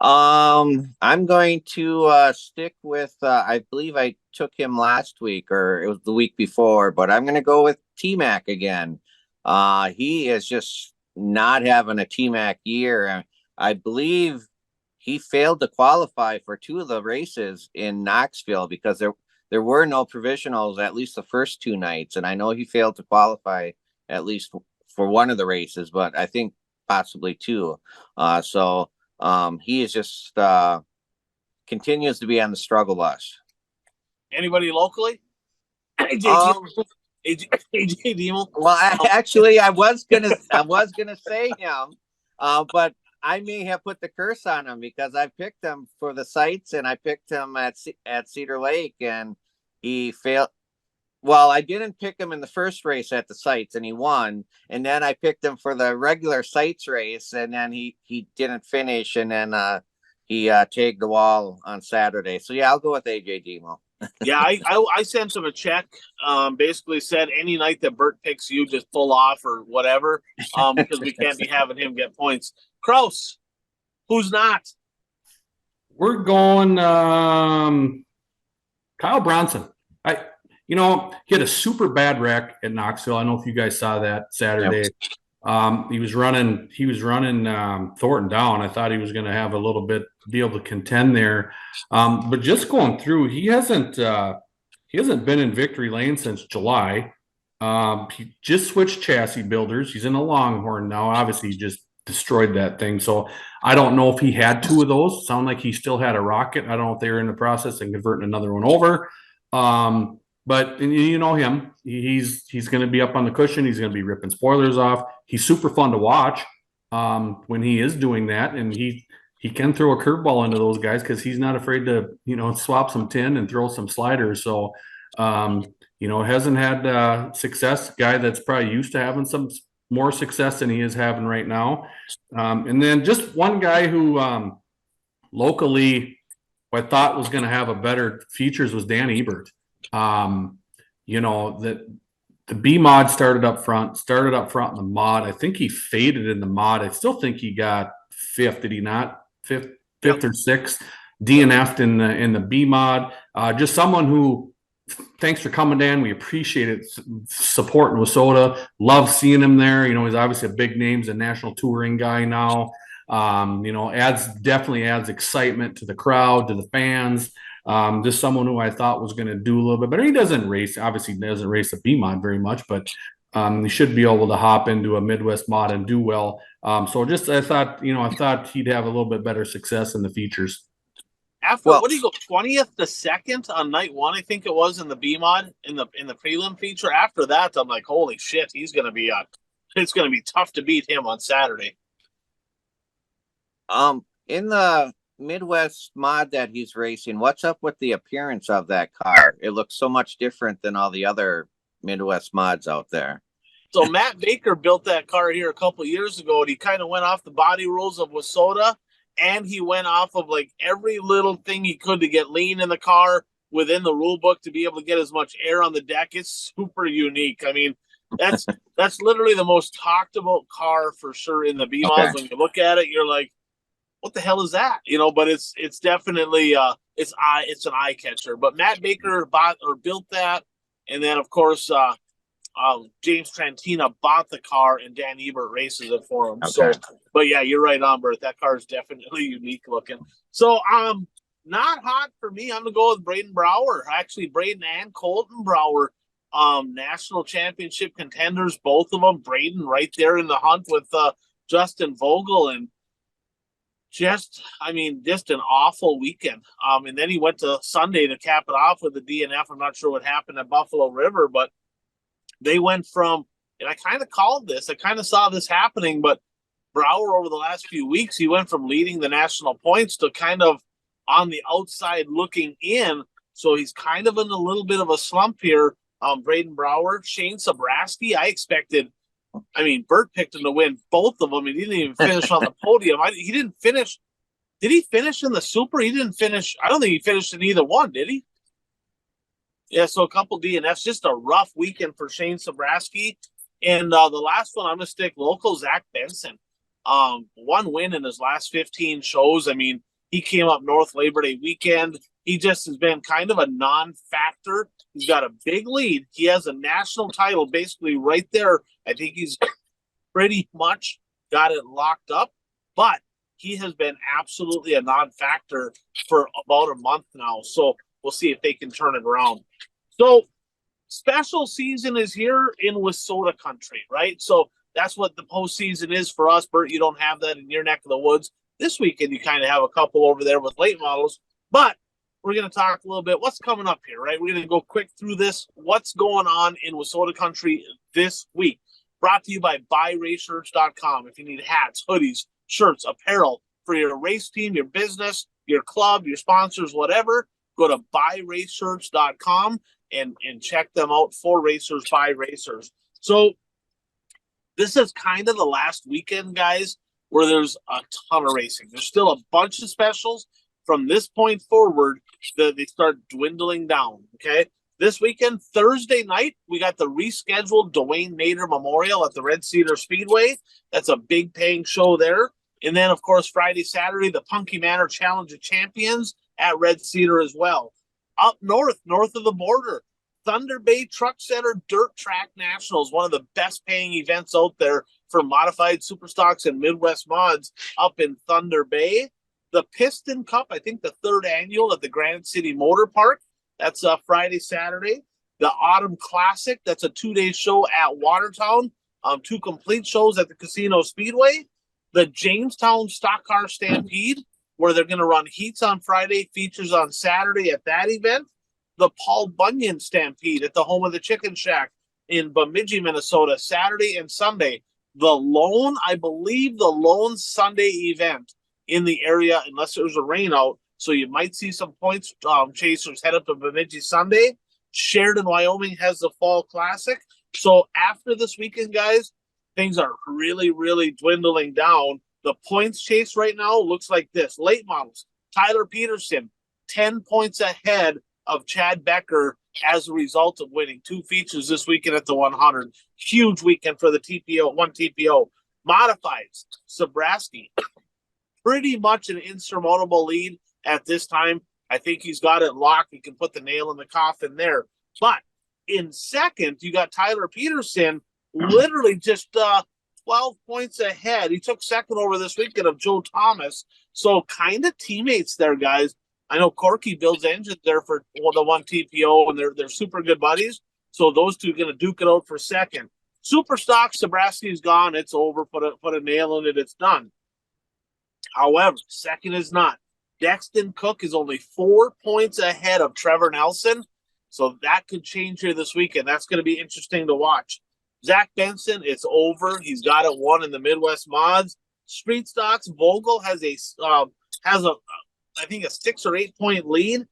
I'm going to stick with I believe I took him last week or it was the week before, but I'm gonna go with T-Mac again. He is just not having a T-Mac year. I believe he failed to qualify for 2 of the races in Knoxville because there were no provisionals at least the first 2 nights, and I know he failed to qualify at least for one of the races, but I think possibly 2. So he is just continues to be on the struggle bus. Anybody locally? AJ Demel. Well, I was gonna say him, but I may have put the curse on him because I picked him for the sites and I picked him at Cedar Lake and he failed. Well, I didn't pick him in the first race at the sites and he won. And then I picked him for the regular sites race and then he didn't finish. And then he tagged the wall on Saturday. So yeah, I'll go with AJ Demo. Yeah, I sent him a check. Basically said any night that Bert picks you, just pull off or whatever. Because we can't be having him get points. Kraus, who's not? We're going Kyle Bronson. He had a super bad wreck at Knoxville. I don't know if you guys saw that Saturday. Yep. He was running Thornton down. I thought he was going to have a little bit, be able to contend there. But just going through, he hasn't been in victory lane since July. He just switched chassis builders. He's in a Longhorn now. Obviously, he just destroyed that thing. So I don't know if he had 2 of those. Sound like he still had a rocket. I don't know if they were in the process of converting another one over. But you know him, he's going to be up on the cushion. He's going to be ripping spoilers off. He's super fun to watch when he is doing that. And he can throw a curveball into those guys because he's not afraid to, swap some tin and throw some sliders. So, hasn't had success. Guy that's probably used to having some more success than he is having right now. And then just one guy who locally I thought was going to have a better features was Dan Ebert. That the B mod started up front in the mod. I think he faded in the mod. I still think he got 5th. Did he not? Fifth or 6th, DNF'd in the B mod. Just someone who, thanks for coming, Dan. We appreciate it. Supporting Wissota. Love seeing him there. He's obviously a big name. He's a national touring guy now. Definitely adds excitement to the crowd, to the fans. Just someone who I thought was going to do a little bit better. He doesn't race, obviously doesn't race a B mod very much, but he should be able to hop into a Midwest mod and do well. I thought he'd have a little bit better success in the features. After what did he go 20th to 2nd on night 1? I think it was in the B mod in the prelim feature. After that, I'm like, holy shit, he's going to be it's going to be tough to beat him on Saturday. In the Midwest mod that he's racing, what's up with the appearance of that car? It looks so much different than all the other Midwest mods out there. So Matt Baker built that car here a couple of years ago, and he kind of went off the body rules of Wissota, and he went off of like every little thing he could to get lean in the car within the rule book to be able to get as much air on the deck. It's super unique. I mean, that's literally the most talked about car for sure in the B mods. Okay. When you look at it, you're like, what the hell is that? But it's definitely it's an eye catcher. But Matt Baker built that, and then of course James Trantina bought the car, and Dan Ebert races it for him. Okay. So, but yeah, you're right on, Bert. That car is definitely unique looking. So not hot for me. I'm gonna go with Braden Brower. Actually, Braden and Colton Brower, national championship contenders, both of them. Braden right there in the hunt with Justin Vogel, and just an awful weekend. And then he went to Sunday to cap it off with the DNF. I'm not sure what happened at Buffalo River, but they went from, and I kind of called this, I kind of saw this happening, but Brower over the last few weeks, he went from leading the national points to kind of on the outside looking in. So he's kind of in a little bit of a slump here. Braden Brower, Shane Sabraski, Bert picked him to win both of them. He didn't even finish on the podium. He didn't finish. Did he finish in the Super? He didn't finish. I don't think he finished in either one, did he? Yeah, so a couple DNFs. Just a rough weekend for Shane Sabraski. And the last one, I'm going to stick local, Zach Benson. One win in his last 15 shows. He came up north Labor Day weekend. He just has been kind of a non-factor. He's got a big lead. He has a national title basically right there. I think he's pretty much got it locked up, but he has been absolutely a non-factor for about a month now. So we'll see if they can turn it around. So special season is here in Wissota country, right? So that's what the postseason is for us. Bert, you don't have that in your neck of the woods. This weekend, you kind of have a couple over there with late models, but we're going to talk a little bit what's coming up here, right? We're going to go quick through this. What's going on in Wissota country this week? Brought to you by buyraceshirts.com. If you need hats, hoodies, shirts, apparel for your race team, your business, your club, your sponsors, whatever, go to buyraceshirts.com and check them out for racers by racers. So this is kind of the last weekend, guys, where there's a ton of racing. There's still a bunch of specials. From this point forward, they start dwindling down, okay? This weekend, Thursday night, we got the rescheduled Dwayne Nader Memorial at the Red Cedar Speedway. That's a big paying show there. And then, of course, Friday, Saturday, the Punky Manor Challenge of Champions at Red Cedar as well. Up north of the border, Thunder Bay Truck Center Dirt Track Nationals, one of the best paying events out there for modified superstocks and Midwest mods up in Thunder Bay. The Piston Cup, I think the third annual at the Granite City Motor Park. That's Friday, Saturday. The Autumn Classic, that's a 2-day show at Watertown. 2 complete shows at the Casino Speedway. The Jamestown Stock Car Stampede, where they're going to run heats on Friday, features on Saturday at that event. The Paul Bunyan Stampede at the home of the Chicken Shack in Bemidji, Minnesota, Saturday and Sunday. I believe the lone Sunday event in the area, unless there's a rain out. So you might see some points chasers head up to Bemidji Sunday. Sheridan, Wyoming has the Fall Classic. So after this weekend, guys, things are really, really dwindling down. The points chase right now looks like this. Late models, Tyler Peterson, 10 points ahead of Chad Becker as a result of winning 2 features this weekend at the 100. Huge weekend for the TPO, 1 TPO. Modifieds, Sabraski, pretty much an insurmountable lead at this time. I think he's got it locked. He can put the nail in the coffin there. But in second, you got Tyler Peterson, literally just 12 points ahead. He took second over this weekend of Joe Thomas. So kind of teammates there, guys. I know Corky builds engines there for the 1 TPO, and they're super good buddies. So those two are going to duke it out for second. Superstock, Sabraski's gone. It's over. Put a nail in it. It's done. However, second is not. Dexton Cook is only 4 points ahead of Trevor Nelson. So that could change here this weekend. That's going to be interesting to watch. Zach Benson, it's over. He's got it won in the Midwest mods. Street stocks, Vogel has a I think a 6 or 8 point lead,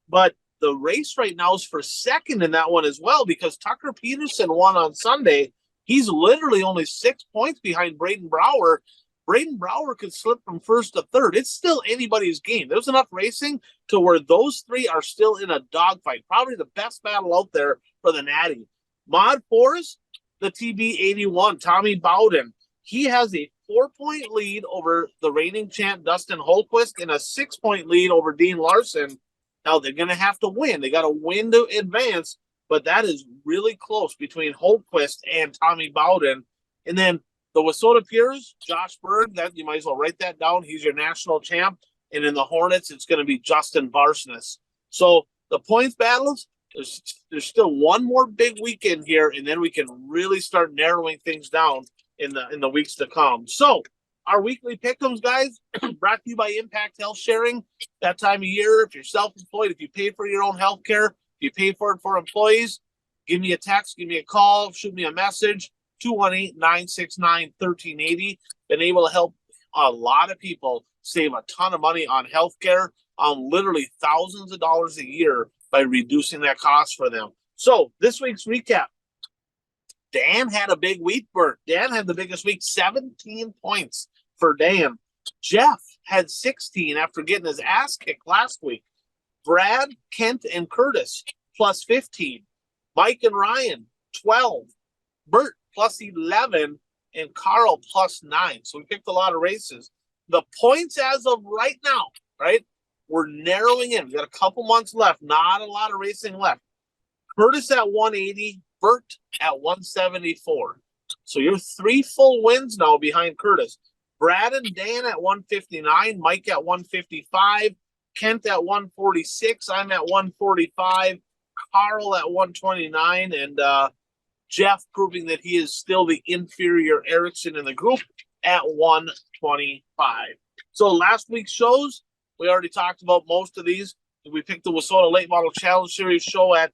but the race right now is for second in that one as well, because Tucker Peterson won on Sunday. He's literally only 6 points behind Braden Brower. Braden Brower could slip from first to third. It's still anybody's game. There's enough racing to where those 3 are still in a dogfight. Probably the best battle out there for the Natty. Mod 4s, the TB81, Tommy Bowden. He has a 4-point lead over the reigning champ Dustin Holquist and a 6-point lead over Dean Larson. Now they're going to have to win. They got to win to advance, but that is really close between Holquist and Tommy Bowden. And then the Wissota Pures, Josh Berg, that you might as well write that down. He's your national champ. And in the Hornets, it's going to be Justin Varsness. So the points battles, there's still one more big weekend here, and then we can really start narrowing things down in the weeks to come. So our weekly pick'ems, guys, brought to you by Impact Health Sharing. That time of year, if you're self-employed, if you pay for your own health care, if you pay for it for employees, give me a text, give me a call, shoot me a message. 218-969-1380. Been able to help a lot of people save a ton of money on healthcare, literally thousands of dollars a year by reducing that cost for them. So this week's recap. Dan had a big week, Bert. Dan had the biggest week, 17 points for Dan. Jeff had 16 after getting his ass kicked last week. Brad, Kent, and Curtis plus 15. Mike and Ryan, 12. Bert plus 11. And Carl plus 9. So we picked a lot of races. The points as of right now, right? We're narrowing in. We got a couple months left. Not a lot of racing left. Curtis at 180. Bert at 174. So you're 3 full wins now behind Curtis. Brad and Dan at 159. Mike at 155. Kent at 146. I'm at 145. Carl at 129. And Jeff proving that he is still the inferior Erickson in the group at 125. So last week's shows, we already talked about most of these. We picked the Wasota Late Model Challenge Series show at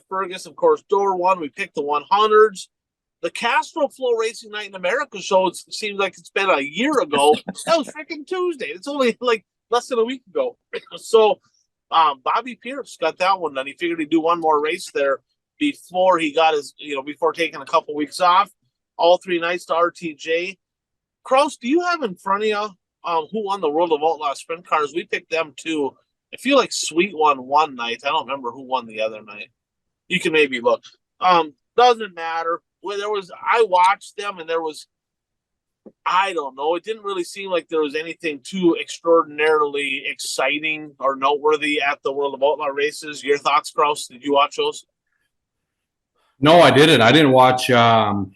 Fergus, of course, door 1. We picked the 100s. The Castro Flow Racing Night in America show, it seems like it's been a year ago. That was freaking Tuesday. It's only like less than a week ago. So Bobby Pierce got that one done. He figured he'd do one more race there before he got his, before taking a couple weeks off. All 3 nights to RTJ. Kraus, do you have in front of you who won the World of Outlaw Sprint Cars? We picked them too. I feel like Sweet won one night. I don't remember who won the other night. You can maybe look. Doesn't matter. I watched them and I don't know. It didn't really seem like there was anything too extraordinarily exciting or noteworthy at the World of Outlaw races. Your thoughts, Kraus? Did you watch those? No, I didn't. I didn't watch. No,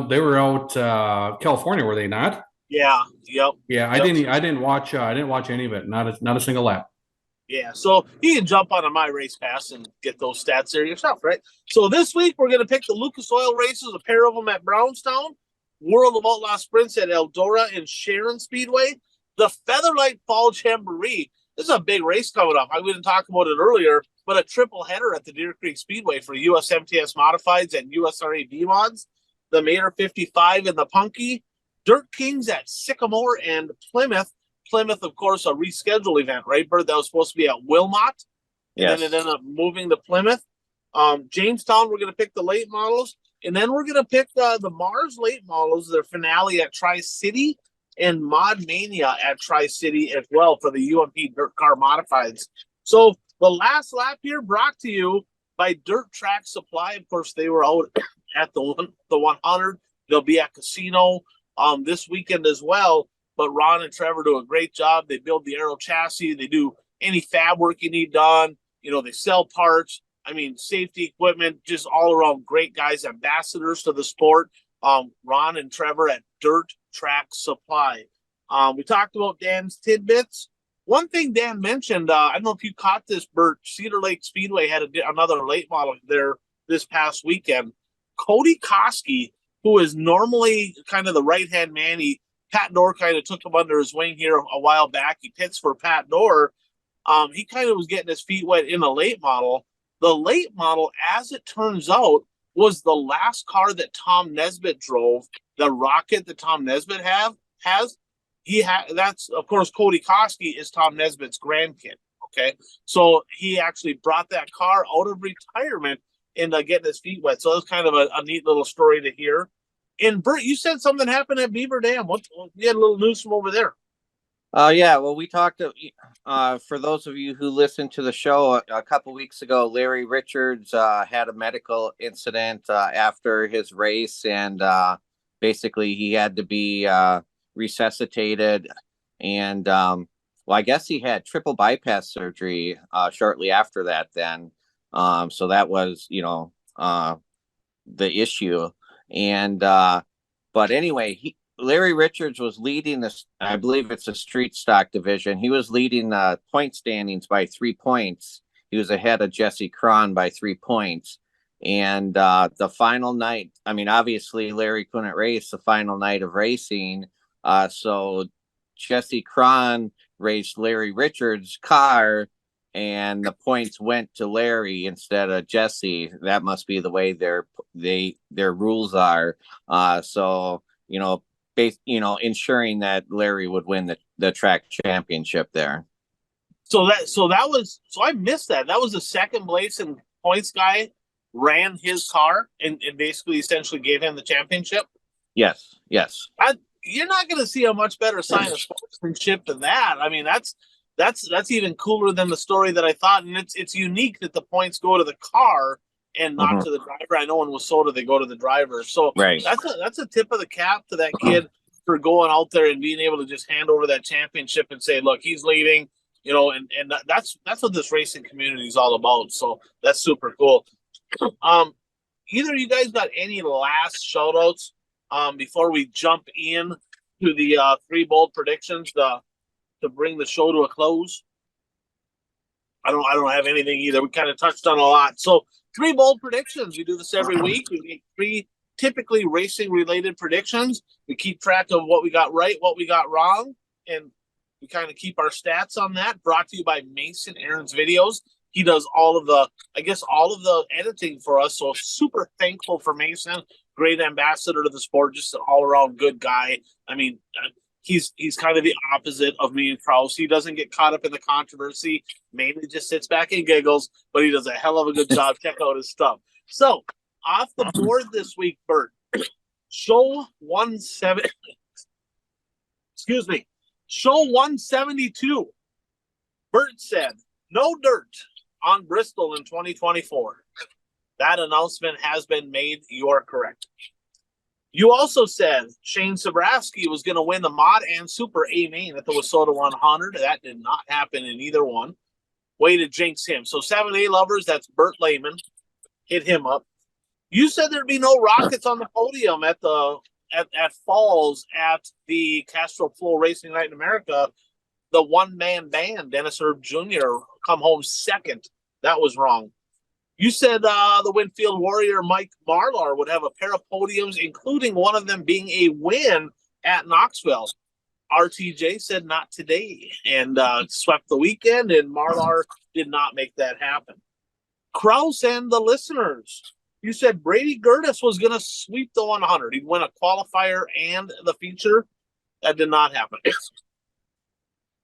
they were out California, were they not? Yeah. Yep. Yeah, I didn't. I didn't watch. I didn't watch any of it. Not a single lap. Yeah, so you can jump onto my race pass and get those stats there yourself, right? So this week we're going to pick the Lucas Oil races, a pair of them at Brownstown, World of Outlaw Sprints at Eldora and Sharon Speedway, the Featherlight Fall Jamboree. This is a big race coming up. I didn't talk about it earlier, but a triple header at the Deer Creek Speedway for US MTS Modifieds and USRA B-Mods, the Mater 55 and the Punky, Dirt Kings at Sycamore and Plymouth. Plymouth, of course, a rescheduled event, right, Bert? That was supposed to be at Wilmot. And then it ended up moving to Plymouth. Jamestown, we're going to pick the late models. And then we're going to pick the Mars late models, their finale at Tri-City and Mod Mania at Tri-City as well for the UMP Dirt Car Modifieds. So the last lap here brought to you by Dirt Track Supply. Of course, they were out at the 100. They'll be at Casino this weekend as well. But Ron and Trevor do a great job. They build the aero chassis. They do any fab work you need done. They sell parts. I mean, safety equipment, just all around great guys, ambassadors to the sport. Ron and Trevor at Dirt Track Supply. We talked about Dan's tidbits. One thing Dan mentioned, I don't know if you caught this, Bert, Cedar Lake Speedway had another late model there this past weekend. Cody Koski, who is normally kind of the right-hand man, Pat Dorr kind of took him under his wing here a while back. He pits for Pat Dorr. He kind of was getting his feet wet in a late model. The late model, as it turns out, was the last car that Tom Nesbitt drove. The Rocket that Tom Nesbitt has. That's, of course, Cody Koski is Tom Nesbitt's grandkid. Okay, so he actually brought that car out of retirement and getting his feet wet. So that's kind of a neat little story to hear. And Bert, you said something happened at Beaver Dam. You had a little news from over there. Yeah, well, we talked for those of you who listened to the show a couple weeks ago. Larry Richards had a medical incident after his race, and basically he had to be resuscitated. And well, I guess he had triple bypass surgery shortly after that. Then, so that was the issue. And but anyway, Larry Richards was leading this, I believe it's a street stock division. He was leading the point standings by 3 points. He was ahead of Jesse Cron by 3 points. And the final night, I mean, obviously Larry couldn't race the final night of racing. So Jesse Cron raced Larry Richards' car, and the points went to Larry instead of Jesse, that must be the way their rules are. So ensuring that Larry would win the track championship there. So I missed that. That was the second place and points guy ran his car and basically essentially gave him the championship. Yes. You're not going to see a much better sign of sportsmanship than that. I mean, that's even cooler than the story that I thought, and it's unique that the points go to the car and not to the driver. I know in WISSOTA they go to the driver, so right. That's a tip of the cap to that kid for going out there and being able to just hand over that championship and say, look, he's leading, and that's what this racing community is all about. So that's super cool. Either of you guys got any last shout outs before we jump in to the 3 bold predictions to bring the show to a close? I don't have anything either. We kind of touched on a lot. So 3 bold predictions. We do this every week. We make 3 typically racing related predictions. We keep track of what we got right, what we got wrong, and we kind of keep our stats on that. Brought to you by Mason Aaron's Videos. He does all of the editing for us. So super thankful for Mason. Great ambassador to the sport, just an all around good guy. I mean, he's kind of the opposite of me and Kraus. He doesn't get caught up in the controversy, mainly just sits back and giggles, but he does a hell of a good job. Check out his stuff. So off the board this week, Bert, show 172. Bert said, no dirt on Bristol in 2024. That announcement has been made. You are correct. You also said Shane Sabraski was going to win the Mod and Super A main at the WISSOTA 100. That did not happen in either one. Way to jinx him. So 7A lovers, that's Bert Lehman. Hit him up. You said there'd be no rockets on the podium at Falls at the Castro Flow Racing Night in America. The one-man band, Dennis Herb Jr., come home second. That was wrong. You said the Winfield Warrior Mike Marlar would have a pair of podiums, including one of them being a win at Knoxville. RTJ said not today and swept the weekend, and Marlar did not make that happen. Kraus and the listeners, you said Brady Gertis was going to sweep the 100. He'd win a qualifier and the feature. That did not happen.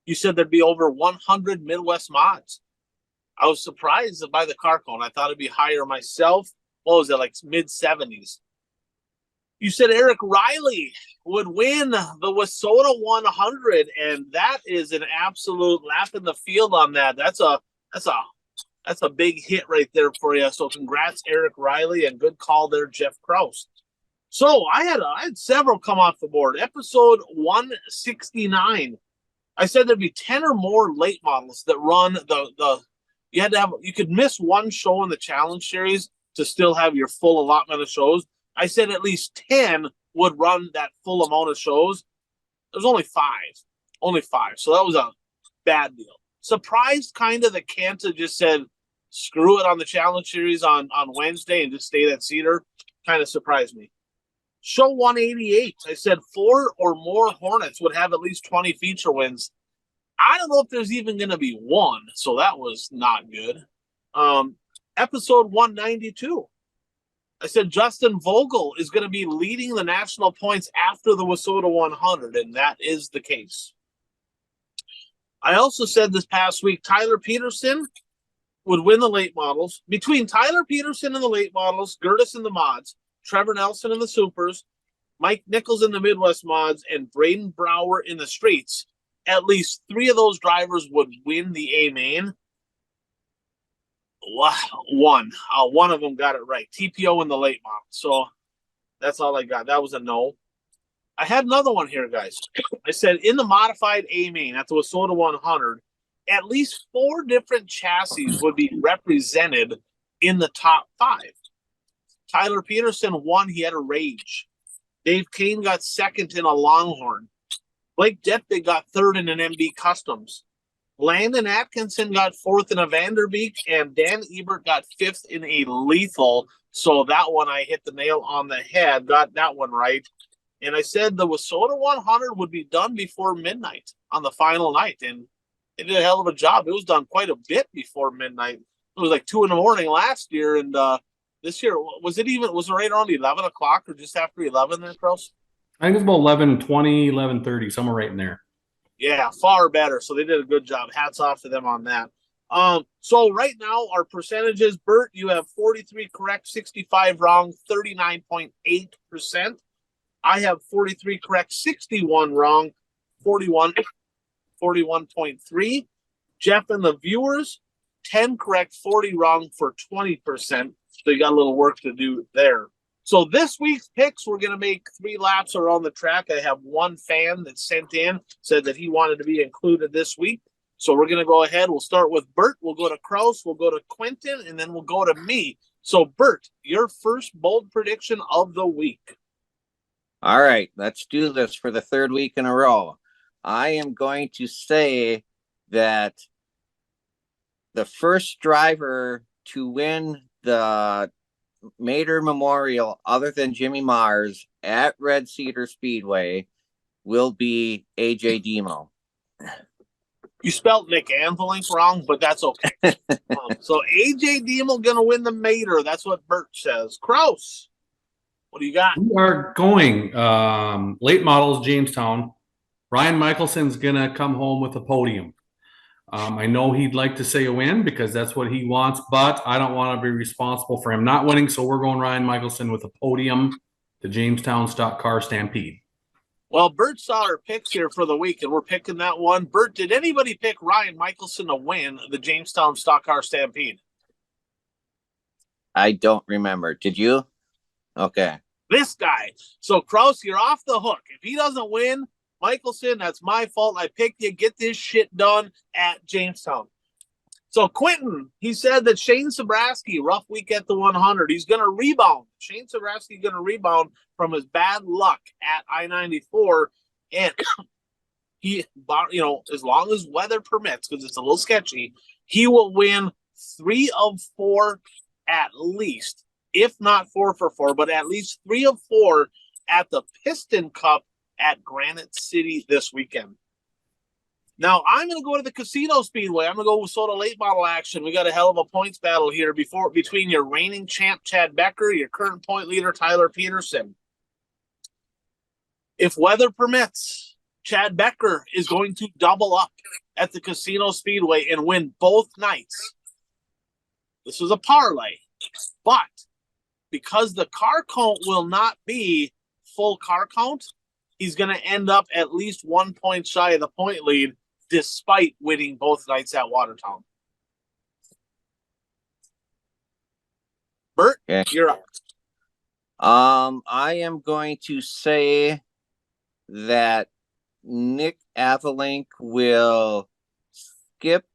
You said there'd be over 100 Midwest mods. I was surprised by the car count. I thought it'd be higher myself. What was it, like mid-70s? You said Eric Riley would win the WISSOTA 100, and that is an absolute lap in the field on that. That's a big hit right there for you. So congrats, Eric Riley, and good call there, Jeff Kraus. So I had several come off the board. Episode 169. I said there'd be 10 or more late models that run you could miss one show in the challenge series to still have your full allotment of shows. I said at least 10 would run that full amount of shows. There's only 5. So that was a bad deal. Surprised kind of that Kanta just said, screw it on the challenge series on Wednesday and just stay at Cedar. Kind of surprised me. Show 188. I said 4 or more Hornets would have at least 20 feature wins. I don't know if there's even going to be one, so that was not good. Episode 192. I said Justin Vogel is going to be leading the national points after the WISSOTA 100, and that is the case. I also said this past week Tyler Peterson would win the late models. Between Tyler Peterson in the late models, Gertis in the mods, Trevor Nelson in the supers, Mike Nichols in the Midwest mods, and Braden Brower in the streets, at least 3 of those drivers would win the A main. One of them got it right. TPO in the late model. So that's all I got. That was a no. I had another one here, guys. I said in the modified A main at the WISSOTA 100, at least 4 different chassis would be represented in the top 5. Tyler Peterson won. He had a Rage. Dave Kane got second in a Longhorn. Blake Jetbig got third in an MB Customs. Landon Atkinson got fourth in a Vanderbeek, and Dan Ebert got fifth in a Lethal. So that one I hit the nail on the head, got that one right. And I said the WISSOTA 100 would be done before midnight on the final night, and They did a hell of a job. It was done quite a bit before midnight. It was like 2 a.m. last year, and this year was it right around 11 o'clock or just after 11 there, Kraus? I think it's about 11:20, 11:30, somewhere right in there. Yeah, far better. So they did a good job. Hats off to them on that. So right now our percentages, Bert, you have 43 correct, 65 wrong, 39.8%. I have 43 correct, 61 wrong, 41.3. Jeff and the viewers, 10 correct, 40 wrong for 20%. So you got a little work to do there. So this week's picks, we're going to make 3 laps around the track. I have one fan that sent in, said that he wanted to be included this week. So we're going to go ahead. We'll start with Bert. We'll go to Kraus. We'll go to Quentin, and then we'll go to me. So Bert, your first bold prediction of the week. All right, let's do this for the 3rd week in a row. I am going to say that the first driver to win the Mater Memorial other than Jimmy Mars at Red Cedar Speedway will be AJ Demo. You spelled Nick Anthelink wrong, but that's okay. So AJ Demo going to win the Mater. That's what Bert says. Kraus, what do you got? We are going late models, Jamestown. Ryan Michelson's going to come home with a podium. I know he'd like to say a win because that's what he wants, but I don't want to be responsible for him not winning. So we're going Ryan Michelson with a podium, the Jamestown Stock Car Stampede. Well, Bert saw our picks here for the week, and we're picking that one. Bert, did anybody pick Ryan Michelson to win the Jamestown Stock Car Stampede? I don't remember. Did you? Okay. This guy. So, Kraus, you're off the hook. If he doesn't win, Michelson, that's my fault. I picked you. Get this shit done at Jamestown. So Quentin, he said that Shane Sabraski, rough week at the 100. He's going to rebound. Shane Sabraski going to rebound from his bad luck at I-94. And he, as long as weather permits, because it's a little sketchy, he will win 3 of 4 at least, if not 4 for 4, but at least 3 of 4 at the Piston Cup at Granite City this weekend. Now, I'm going to go to the Casino Speedway. I'm going to go with Soda late model action. We got a hell of a points battle here between your reigning champ, Chad Becker, your current point leader, Tyler Peterson. If weather permits, Chad Becker is going to double up at the Casino Speedway and win both nights. This is a parlay. But because the car count will not be full car count, he's going to end up at least 1 point shy of the point lead, despite winning both nights at Watertown. Bert, okay. You're up. I am going to say that Nick Avalink will skip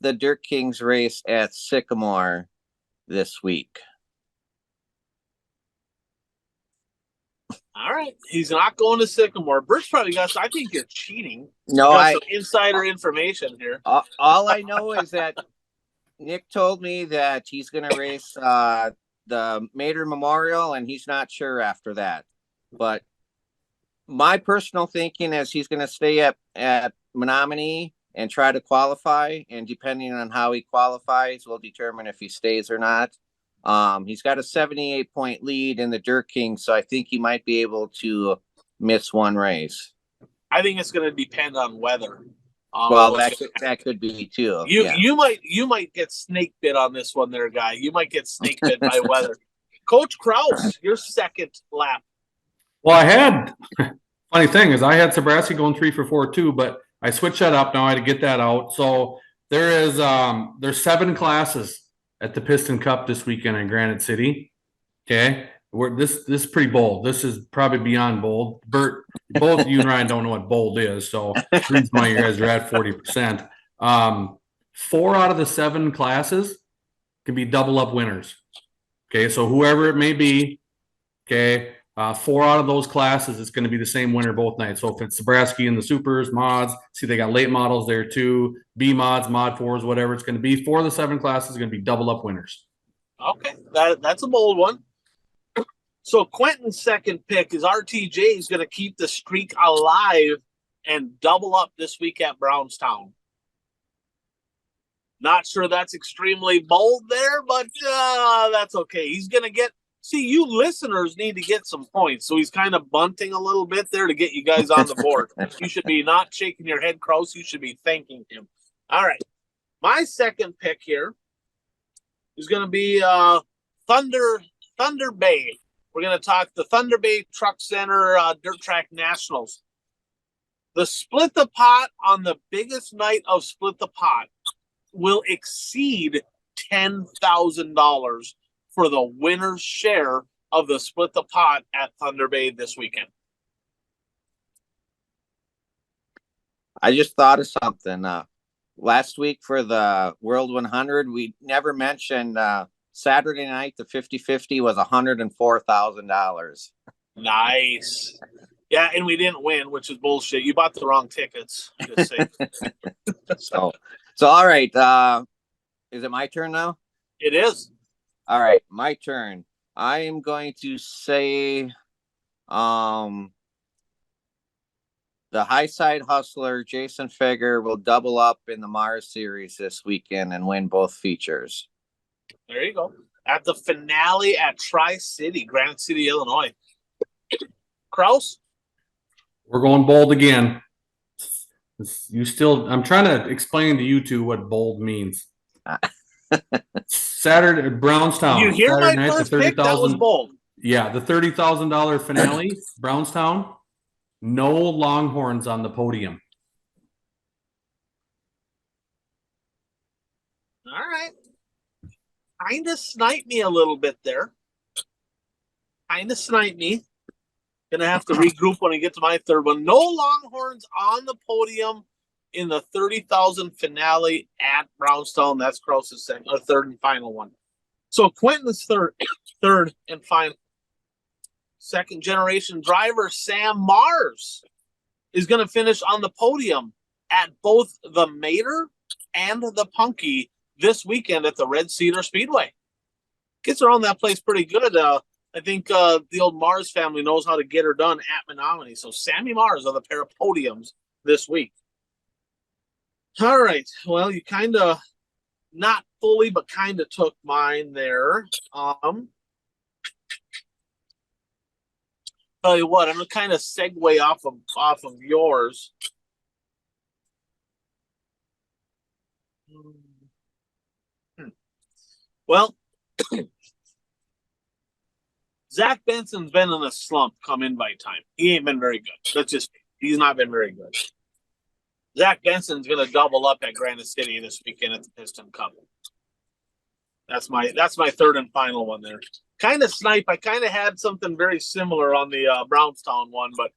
the Dirt Kings race at Sycamore this week. All right. He's not going to Sycamore. Bert's probably got, I think you're cheating. No, some insider information here. All I know is that Nick told me that he's going to race the Mater Memorial, and he's not sure after that. But my personal thinking is he's going to stay at Menominee and try to qualify, and depending on how he qualifies will determine if he stays or not. He's got a 78-point lead in the Dirt King, so I think he might be able to miss one race. I think it's going to depend on weather. Well, that could be too. You might get snake bit on this one, there, guy. You might get snake bit by weather. Coach Kraus, your second lap. Well, I had funny thing is I had Sabraski going 3 for 4 too, but I switched that up. Now I had to get that out. So there's 7 classes at the Piston Cup this weekend in Granite City. Okay. This is pretty bold. This is probably beyond bold. Bert, both you and Ryan don't know what bold is, so the reason why you guys are at 40%. 4 out of the 7 classes can be double up winners. Okay, so whoever it may be, okay, 4 out of those classes is going to be the same winner both nights. So if it's Sabraski and the Supers, mods, see they got late models there too, B mods, mod 4s, whatever it's going to be. 4 of the 7 classes is going to be double up winners. Okay, that's a bold one. So Quentin's second pick is RTJ is going to keep the streak alive and double up this week at Brownstown. Not sure that's extremely bold there, but that's okay. He's going to get. See, you listeners need to get some points. So he's kind of bunting a little bit there to get you guys on the board. You should be not shaking your head, Kraus. You should be thanking him. All right. My second pick here is going to be Thunder Bay. We're going to talk the Thunder Bay Truck Center Dirt Track Nationals. The Split the Pot on the biggest night of Split the Pot will exceed $10,000 for the winner's share of the Split the Pot at Thunder Bay this weekend. I just thought of something. Last week for the World 100, we never mentioned Saturday night, the 50-50 was $104,000. Nice. Yeah, and we didn't win, which is bullshit. You bought the wrong tickets. Just saying. So all right. Is it my turn now? It is. All right, my turn. I am going to say the High Side Hustler, Jason Fager, will double up in the Mars Series this weekend and win both features. There you go. At the finale at Tri-City, Granite City, Illinois. Kraus? We're going bold again. I'm trying to explain to you two what bold means. Saturday, Brownstown. You hear Saturday my night, first pick? That was bold. Yeah, the $30,000 finale, Brownstown. No Longhorns on the podium. All right. Kind of sniped me a little bit there. Kind of sniped me. Gonna have to regroup when I get to my third one. No Longhorns on the podium in the 30,000 finale at Brownstown. That's Kraus's second, or third and final one. So Quentin's third and final. Second generation driver Sam Mars is going to finish on the podium at both the Mater and the Punky this weekend at the Red Cedar Speedway. Gets around that place pretty good. I think the old Mars family knows how to get her done at Menominee. So Sammy Mars on the pair of podiums this week. All right. Well, you kind of, not fully, but kind of took mine there. Tell you what, I'm gonna kind of segue off of yours. Well, Zach Benson's been in a slump come invite time. He ain't been very good. He's not been very good. Zach Benson's gonna double up at Granite City this weekend at the Piston Cup. That's my third and final one there. Kind of snipe. I kind of had something very similar on the Brownstown one, but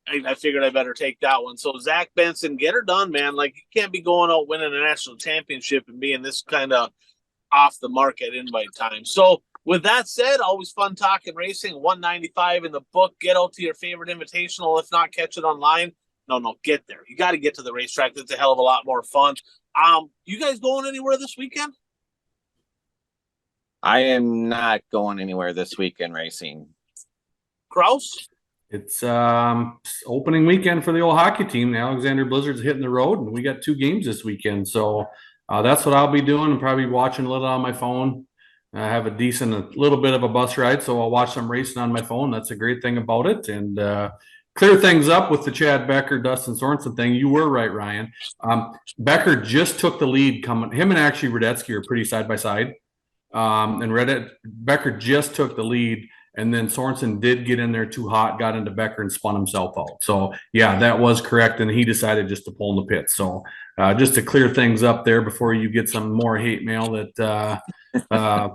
I figured I better take that one. So Zach Benson, get her done, man. Like, you can't be going out winning a national championship and being this kind of off the mark at invite time. So with that said, always fun talking racing. 195 in the book. Get out to your favorite invitational. If not, catch it online. No, get there. You got to get to the racetrack. That's a hell of a lot more fun. You guys going anywhere this weekend? I am not going anywhere this weekend racing. Kraus? It's opening weekend for the old hockey team. The Alexander Blizzard's hitting the road, and we got 2 games this weekend. So that's what I'll be doing. I'm probably watching a little on my phone. I have a little bit of a bus ride, so I'll watch some racing on my phone. That's a great thing about it. And clear things up with the Chad Becker, Dustin Sorensen thing. You were right, Ryan. Becker just took the lead coming. Him and actually Radetzky are pretty side by side. And Becker just took the lead, and then Sorensen did get in there too hot, got into Becker and spun himself out. So yeah, that was correct, and he decided just to pull in the pits. So just to clear things up there before you get some more hate mail that I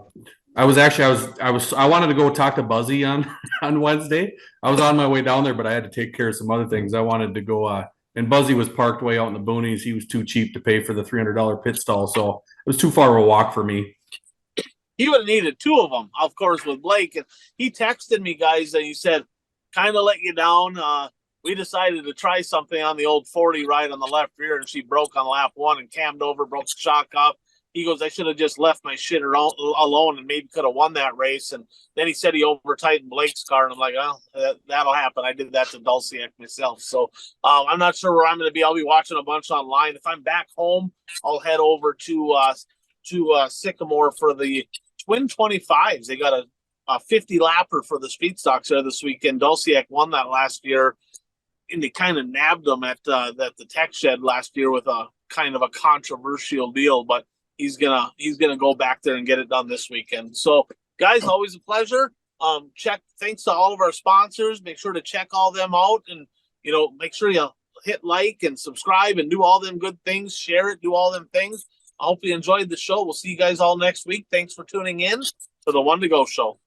wanted to go talk to Buzzy on Wednesday. I was on my way down there, but I had to take care of some other things. I wanted to go and Buzzy was parked way out in the boonies. He was too cheap to pay for the $300 pit stall, so it was too far of a walk for me. He would have needed 2 of them, of course, with Blake. And he texted me, guys, and he said, kind of let you down. We decided to try something on the old 40 right on the left rear, and she broke on lap 1 and cammed over, broke the shock up. he goes, I should have just left my shit alone and maybe could have won that race. And then he said he over tightened Blake's car, and I'm like, oh, that'll happen. I did that to Dulciac myself. So I'm not sure where I'm going to be. I'll be watching a bunch online. If I'm back home, I'll head over to Sycamore for the Twin 25s. They got a 50 lapper for the speed stocks there this weekend. Dulciac won that last year, and they kind of nabbed him at the tech shed last year with a kind of a controversial deal, but he's gonna go back there and get it done this weekend. So guys, always a pleasure. Thanks to all of our sponsors. Make sure to check all them out, and make sure you hit like and subscribe and do all them good things. Share it, do all them things. I hope you enjoyed the show. We'll see you guys all next week. Thanks for tuning in to the One to Go Show.